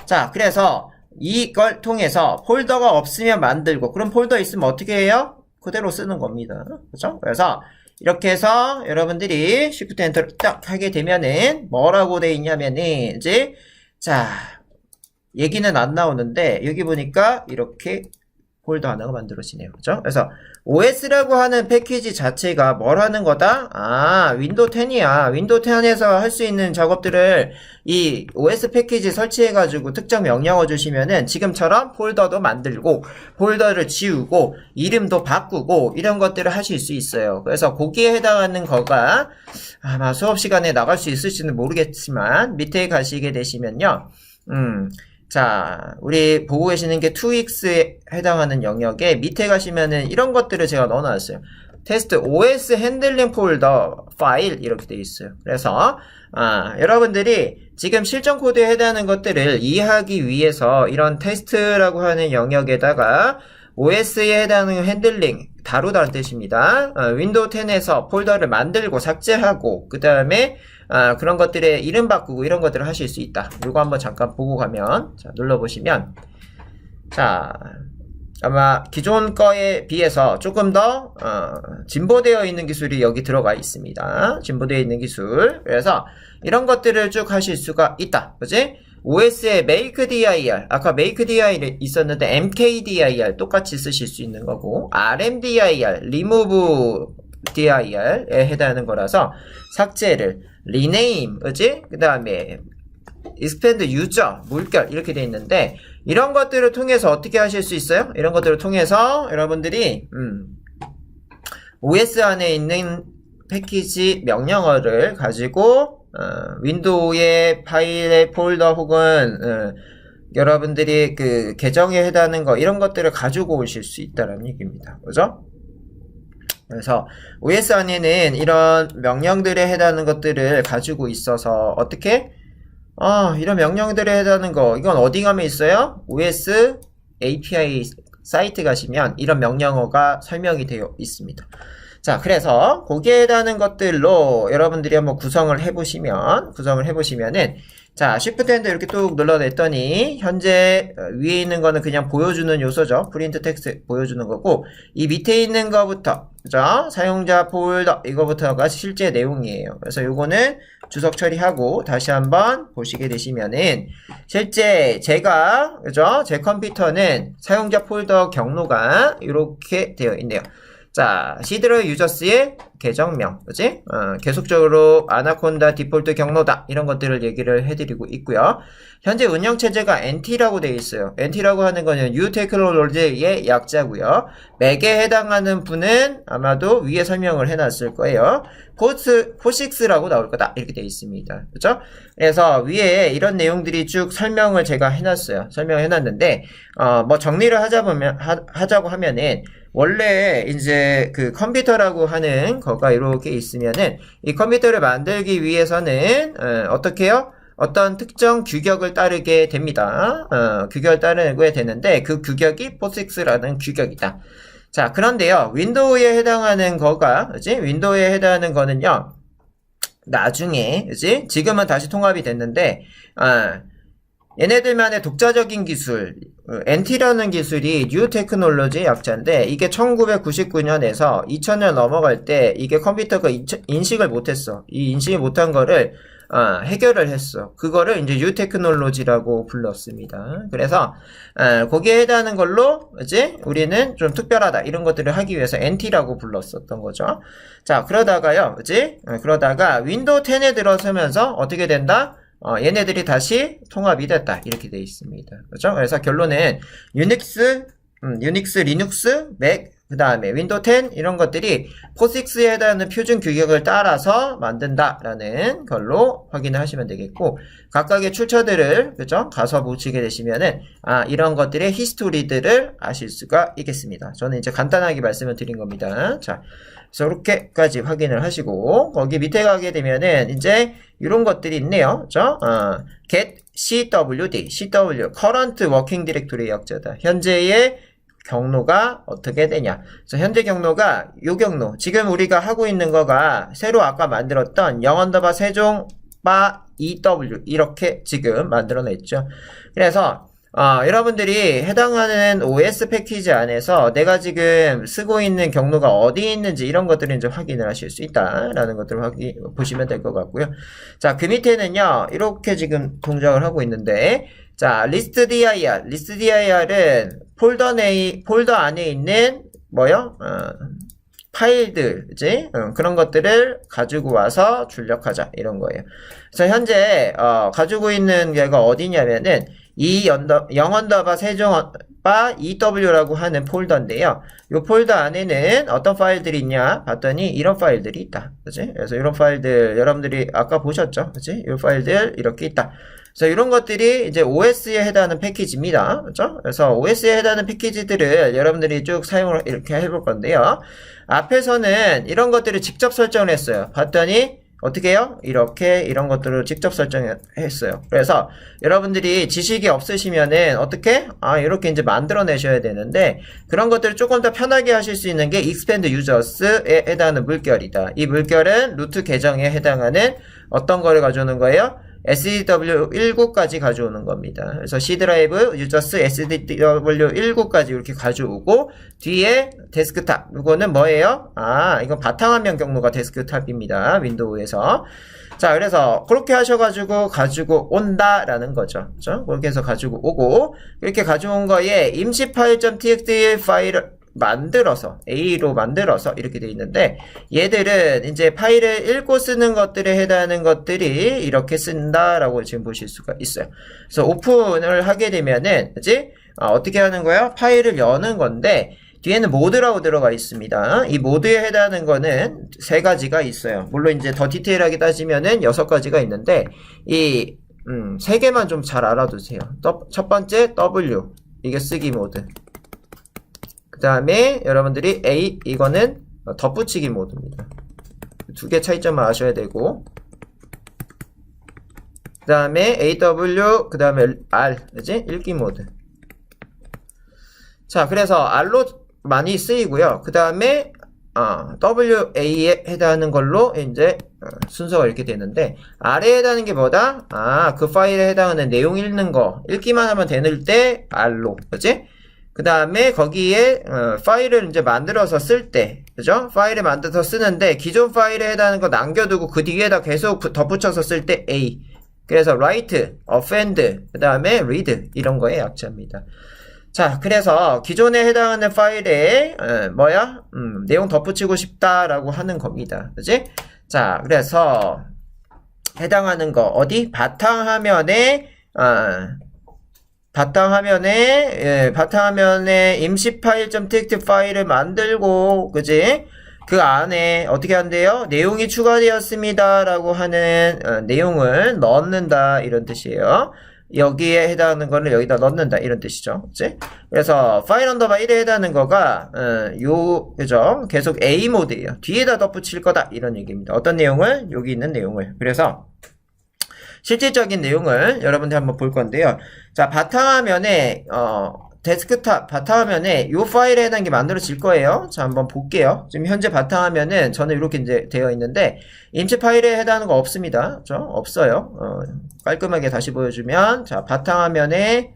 자, 그래서 이걸 통해서 폴더가 없으면 만들고, 그럼 폴더 있으면 어떻게 해요? 그대로 쓰는 겁니다. 그렇죠? 그래서 이렇게 해서 여러분들이 Shift 엔터를 딱 하게 되면은 뭐라고 돼 있냐면은 이제 자, 얘기는 안 나오는데 여기 보니까 이렇게 폴더 하나가 만들어지네요. 그죠? 그래서 OS라고 하는 패키지 자체가 뭘 하는 거다? 윈도우 10이야. 윈도우 10에서 할 수 있는 작업들을 이 OS 패키지 설치해가지고 특정 명령어 주시면은 지금처럼 폴더도 만들고, 폴더를 지우고, 이름도 바꾸고, 이런 것들을 하실 수 있어요. 그래서 거기에 해당하는 거가 아마 수업 시간에 나갈 수 있을지는 모르겠지만, 밑에 가시게 되시면요. 자, 우리 보고 계시는 게 2x에 해당하는 영역에 밑에 가시면은 이런 것들을 제가 넣어놨어요. 테스트 OS 핸들링 폴더 파일 이렇게 되어 있어요. 그래서 여러분들이 지금 실전 코드에 해당하는 것들을 이해하기 위해서 이런 테스트라고 하는 영역에다가 OS에 해당하는 핸들링 다루다는 뜻입니다. 윈도우 10에서 폴더를 만들고 삭제하고 그 다음에 그런 것들의 이름 바꾸고 이런 것들을 하실 수 있다. 이거 한번 잠깐 보고 가면, 자, 눌러보시면, 자, 아마 기존 거에 비해서 조금 더 진보되어 있는 기술이 여기 들어가 있습니다. 진보되어 있는 기술. 그래서 이런 것들을 쭉 하실 수가 있다. 그치? OS의 make dir, 아까 make dir 있었는데 mkdir 똑같이 쓰실 수 있는 거고, rmdir, remove dir에 해당하는 거라서 삭제를, rename, 그치? 그 다음에 expand user, 물결 이렇게 돼 있는데 이런 것들을 통해서 어떻게 하실 수 있어요? 이런 것들을 통해서 여러분들이 OS 안에 있는 패키지 명령어를 가지고 윈도우의 파일의 폴더 혹은 여러분들이 그 계정에 해당하는 거 이런 것들을 가지고 오실 수 있다는 얘기입니다. 그죠? 그래서 OS 안에는 이런 명령들에 해당하는 것들을 가지고 있어서 어떻게? 이런 명령들에 해당하는 거 이건 어디 가면 있어요? OS API 사이트 가시면 이런 명령어가 설명이 되어 있습니다. 자, 그래서 거기에 해당하는 것들로 여러분들이 한번 구성을 해보시면은 자, Shift 핸드 이렇게 뚝 눌러냈더니 현재 위에 있는 거는 그냥 보여주는 요소죠. 프린트 텍스트 보여주는 거고 이 밑에 있는 거부터 그죠? 사용자 폴더 이거부터가 실제 내용이에요. 그래서 요거는 주석 처리하고 다시 한번 보시게 되시면은 실제 제가 그죠? 제 컴퓨터는 사용자 폴더 경로가 이렇게 되어 있네요. 자, 시드러 유저스의 계정명, 그지? 계속적으로 아나콘다 디폴트 경로다. 이런 것들을 얘기를 해드리고 있고요. 현재 운영체제가 NT라고 되어 있어요. NT라고 하는 거는 U 테크놀로지의 약자고요. 맥에 해당하는 분은 아마도 위에 설명을 해놨을 거예요. 포식스라고 나올 거다. 이렇게 되어 있습니다. 그죠? 그래서 위에 이런 내용들이 쭉 설명을 제가 해놨어요. 설명해놨는데, 뭐 정리를 하자고 하면은, 원래 이제 그 컴퓨터라고 하는 거가 이렇게 있으면은 이 컴퓨터를 만들기 위해서는 어떻게 해요? 어떤 특정 규격을 따르게 됩니다. 규격을 따르게 되는데 그 규격이 POSIX라는 규격이다. 자, 그런데요. 윈도우에 해당하는 거가 그지? 윈도우에 해당하는 거는요. 나중에 그지? 지금은 다시 통합이 됐는데 얘네들만의 독자적인 기술, NT라는 기술이 뉴 테크놀로지 약자인데 이게 1999년에서 2000년 넘어갈 때 이게 컴퓨터가 인식을 못했어. 이 인식을 못한 거를 해결을 했어. 그거를 이제 뉴 테크놀로지라고 불렀습니다. 그래서 거기에 해당하는 걸로 이제 우리는 좀 특별하다 이런 것들을 하기 위해서 NT라고 불렀었던 거죠. 자, 그러다가요, 그지? 그러다가 윈도우 10에 들어서면서 어떻게 된다? 얘네들이 다시 통합이 됐다. 이렇게 되어 있습니다. 그렇죠? 그래서 결론은 유닉스, 리눅스, 맥, 그 다음에 윈도우 10 이런 것들이 포식스에 해당하는 표준 규격을 따라서 만든다라는 걸로 확인을 하시면 되겠고 각각의 출처들을 그죠? 가서 보시게 되시면은 이런 것들의 히스토리들을 아실 수가 있겠습니다. 저는 이제 간단하게 말씀을 드린 겁니다. 자, 그래서 이렇게까지 확인을 하시고 거기 밑에 가게 되면은 이제 이런 것들이 있네요. 그죠? get CWD, CW, current working directory 약자다. 현재의 경로가 어떻게 되냐. 그래서 현재 경로가 요 경로. 지금 우리가 하고 있는 거가 새로 아까 만들었던 0_ 세종 EW 이렇게 지금 만들어냈죠. 그래서 여러분들이 해당하는 OS 패키지 안에서 내가 지금 쓰고 있는 경로가 어디 있는지 이런 것들을 이제 확인을 하실 수 있다라는 것들을 보시면 될 것 같고요. 자, 그 밑에는요, 이렇게 지금 동작을 하고 있는데, 자, listdir은 폴더 안에 있는, 파일들, 그지? 그런 것들을 가지고 와서 출력하자. 이런 거예요. 그래서 현재, 가지고 있는 게가 어디냐면은, 0_ 세종 EW라고 하는 폴더인데요. 이 폴더 안에는 어떤 파일들이 있냐 봤더니 이런 파일들이 있다. 그치? 그래서 이런 파일들 여러분들이 아까 보셨죠? 그치? 이 파일들 이렇게 있다. 그래서 이런 것들이 이제 OS에 해당하는 패키지입니다. 그렇죠? 그래서 OS에 해당하는 패키지들을 여러분들이 쭉 사용을 이렇게 해볼 건데요. 앞에서는 이런 것들을 직접 설정을 했어요. 봤더니 어떻게 해요? 이렇게 이런 것들을 직접 설정했어요. 그래서 여러분들이 지식이 없으시면은 어떻게? 이렇게 이제 만들어내셔야 되는데 그런 것들을 조금 더 편하게 하실 수 있는 게 expand users에 해당하는 물결이다. 이 물결은 루트 계정에 해당하는 어떤 거를 가져오는 거예요? SDW19까지 가져오는 겁니다. 그래서 C 드라이브, 유저스, SDW19까지 이렇게 가져오고 뒤에 데스크탑. 이거는 뭐예요? 이건 바탕화면 경로가 데스크탑입니다. 윈도우에서. 자, 그래서 그렇게 하셔가지고 가지고 온다라는 거죠. 그렇죠? 그렇게 해서 가지고 오고 이렇게 가져온 거에 임시 파일.txt 파일을 A로 만들어서 이렇게 돼 있는데 얘들은 이제 파일을 읽고 쓰는 것들에 해당하는 것들이 이렇게 쓴다라고 지금 보실 수가 있어요. 그래서 오픈을 하게 되면은 그치? 어떻게 하는 거야? 파일을 여는 건데 뒤에는 모드라고 들어가 있습니다. 이 모드에 해당하는 거는 세 가지가 있어요. 물론 이제 더 디테일하게 따지면은 6가지가 있는데 이 세 개만 좀 잘 알아두세요. 첫 번째 W, 이게 쓰기 모드. 그 다음에 여러분들이 A, 이거는 덧붙이기 모드입니다. 두 개 차이점을 아셔야 되고, 그 다음에 AW, 그 다음에 R, 그지? 읽기 모드. 자, 그래서 R로 많이 쓰이고요. 그 다음에 WA에 해당하는 걸로 이제 순서가 이렇게 되는데, R에 해당하는 게 뭐다? 그 파일에 해당하는 내용 읽는 거, 읽기만 하면 되는 때 R로, 그지? 그 다음에 거기에 파일을 이제 만들어서 쓸 때, 그죠? 파일을 만들어서 쓰는데 기존 파일에 해당하는 거 남겨두고 그 뒤에다 계속 덧붙여서 쓸 때 A. 그래서 write, append, 그 다음에 read 이런 거의 약자입니다. 자, 그래서 기존에 해당하는 파일에 내용 덧붙이고 싶다라고 하는 겁니다. 그지? 자, 그래서 해당하는 거 어디? 바탕화면에 바탕화면에 임시 파일.txt 파일을 만들고, 그지? 그 안에 어떻게 한대요? 내용이 추가되었습니다 라고 하는 내용을 넣는다 이런 뜻이에요. 여기에 해당하는 거는 여기다 넣는다 이런 뜻이죠. 그치? 그래서 파일 언더바 1에 해당하는 거가 그죠? 계속 A 모드예요. 뒤에다 덧붙일 거다 이런 얘기입니다. 어떤 내용을? 여기 있는 내용을. 그래서 실질적인 내용을 여러분들 한번 볼 건데요. 자, 바탕화면에 데스크탑 바탕화면에 이 파일에 해당하는 게 만들어질 거예요. 자, 한번 볼게요. 지금 현재 바탕화면은 저는 이렇게 이제 되어 있는데 임시 파일에 해당하는 거 없습니다. 그렇죠? 없어요. 깔끔하게 다시 보여주면, 자, 바탕화면에,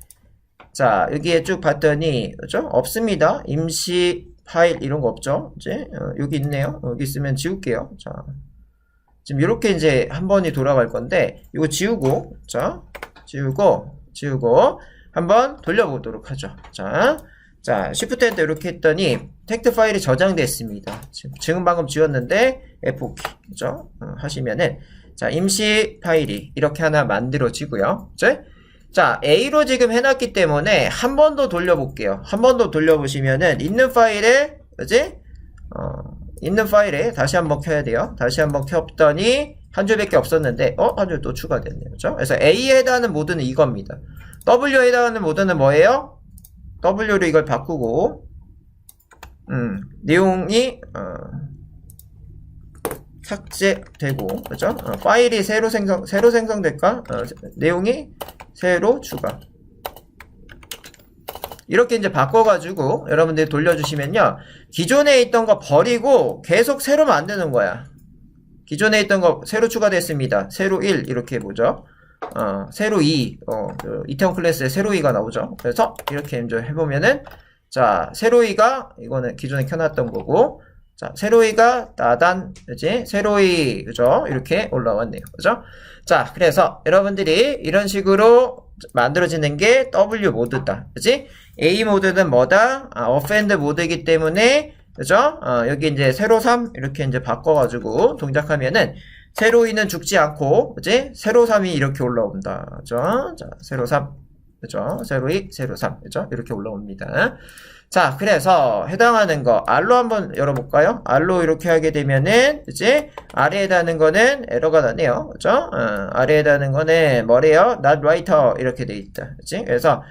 자, 여기에 쭉 봤더니, 그렇죠? 없습니다. 임시 파일 이런 거 없죠? 이제 여기 있네요. 여기 있으면 지울게요. 자, 지금 이렇게 이제 한 번이 돌아갈 건데 이거 지우고, 자, 지우고 한번 돌려보도록 하죠. 자, Shift 엔터 이렇게 했더니 텍스트 파일이 저장됐습니다. 지금 방금 지웠는데 F4키, 그죠? 하시면은, 자, 임시 파일이 이렇게 하나 만들어지고요. 그치? 자, A로 지금 해놨기 때문에 한 번 더 돌려볼게요. 한 번 더 돌려보시면은 있는 파일에, 그치? 있는 파일에 다시 한번 켜야 돼요. 다시 한번 켰더니 한 줄밖에 없었는데 한 줄 또 추가됐네요. 그죠? 그래서 A에 해당하는 모드는 이겁니다. W에 해당하는 모드는 뭐예요? W로 이걸 바꾸고 내용이 삭제되고, 그죠? 파일이 새로 생성될까? 내용이 새로 추가. 이렇게 이제 바꿔가지고 여러분들이 돌려주시면요, 기존에 있던 거 버리고 계속 새로 만드는 거야. 기존에 있던 거 새로 추가됐습니다. 새로 1 이렇게 해보죠. 새로 2, 이태원 클래스에 새로 2가 나오죠. 그래서 이렇게 이제 해보면은, 자, 새로 2가 이거는 기존에 켜놨던 거고, 자, 새로 2가 따단, 그지? 새로 2, 그죠? 이렇게 올라왔네요. 그죠? 자, 그래서 여러분들이 이런 식으로 만들어지는 게 W 모드다. 그지? A 모드는 뭐다? offend 모드이기 때문에, 그죠? 여기 이제 세로 3 이렇게 이제 바꿔가지고 동작하면은 세로 2는 죽지 않고, 그지? 세로 3이 이렇게 올라온다. 그죠? 자, 세로 3. 그죠? 세로 2, 세로 3. 그죠? 이렇게 올라옵니다. 자, 그래서 해당하는 거 R로 한번 열어볼까요? R로 이렇게 하게 되면은, 그지? R에 해당하는 거는 에러가 나네요. 그죠? R에 해당하는 거는 뭐래요? not writer 이렇게 돼 있다. 그지? 그래서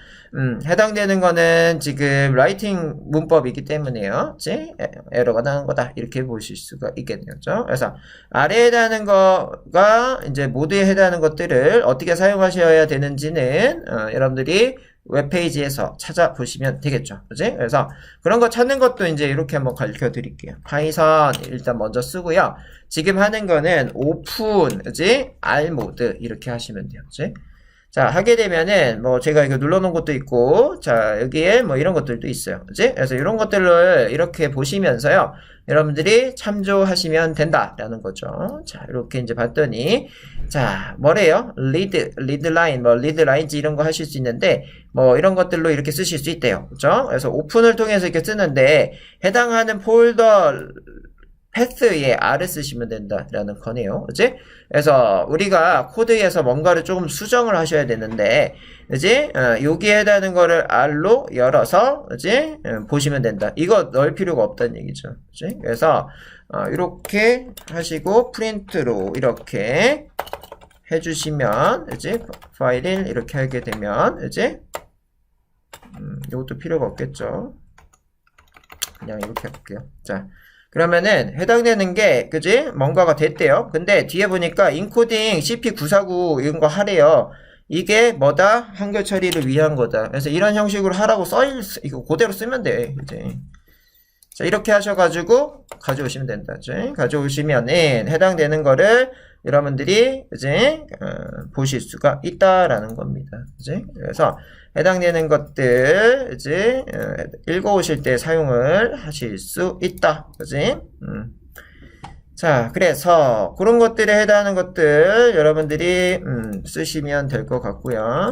해당되는 거는 지금 라이팅 문법이기 때문에요. 그치? 에러가 나는 거다. 이렇게 보실 수가 있겠네요. 그렇죠? 그래서 아래에 해당하는 거가 이제 모드에 해당하는 것들을 어떻게 사용하셔야 되는지는 여러분들이 웹페이지에서 찾아보시면 되겠죠. 그치? 그래서 그런 거 찾는 것도 이제 이렇게 한번 가르쳐 드릴게요. 파이썬 일단 먼저 쓰고요. 지금 하는 거는 오픈, 그치? R 모드 이렇게 하시면 돼요. 그치? 자, 하게 되면은, 뭐, 제가 이거 눌러놓은 것도 있고, 자, 여기에 뭐 이런 것들도 있어요. 그치? 그래서 이런 것들을 이렇게 보시면서요, 여러분들이 참조하시면 된다라는 거죠. 자, 이렇게 이제 봤더니, 자, 뭐래요? 리드 라인, 뭐, 리드 라인지 이런 거 하실 수 있는데, 뭐, 이런 것들로 이렇게 쓰실 수 있대요. 그죠? 그래서 오픈을 통해서 이렇게 쓰는데, 해당하는 폴더 패스에 R을 쓰시면 된다라는 거네요. 그치? 그래서 우리가 코드에서 뭔가를 조금 수정을 하셔야 되는데, 그치? 여기에 해당하는 거를 R로 열어서, 그치? 보시면 된다. 이거 넣을 필요가 없다는 얘기죠. 그치? 그래서, 이렇게 하시고, 프린트로 이렇게 해주시면, 그치? 파일 1 이렇게 하게 되면, 그치? 이것도 필요가 없겠죠. 그냥 이렇게 해볼게요. 자. 그러면은 해당되는 게 그지? 뭔가가 됐대요. 근데 뒤에 보니까 인코딩 CP949 이런 거 하래요. 이게 뭐다? 한글 처리를 위한 거다. 그래서 이런 형식으로 하라고 이거 그대로 쓰면 돼. 이제. 자, 이렇게 하셔가지고 가져오시면 된다. 그치? 가져오시면은 해당되는 거를 여러분들이 이제 보실 수가 있다라는 겁니다. 그치? 그래서 해당되는 것들 이제 읽어오실 때 사용을 하실 수 있다. 그치? 자, 그래서 그런 것들에 해당하는 것들 여러분들이 쓰시면 될 것 같고요.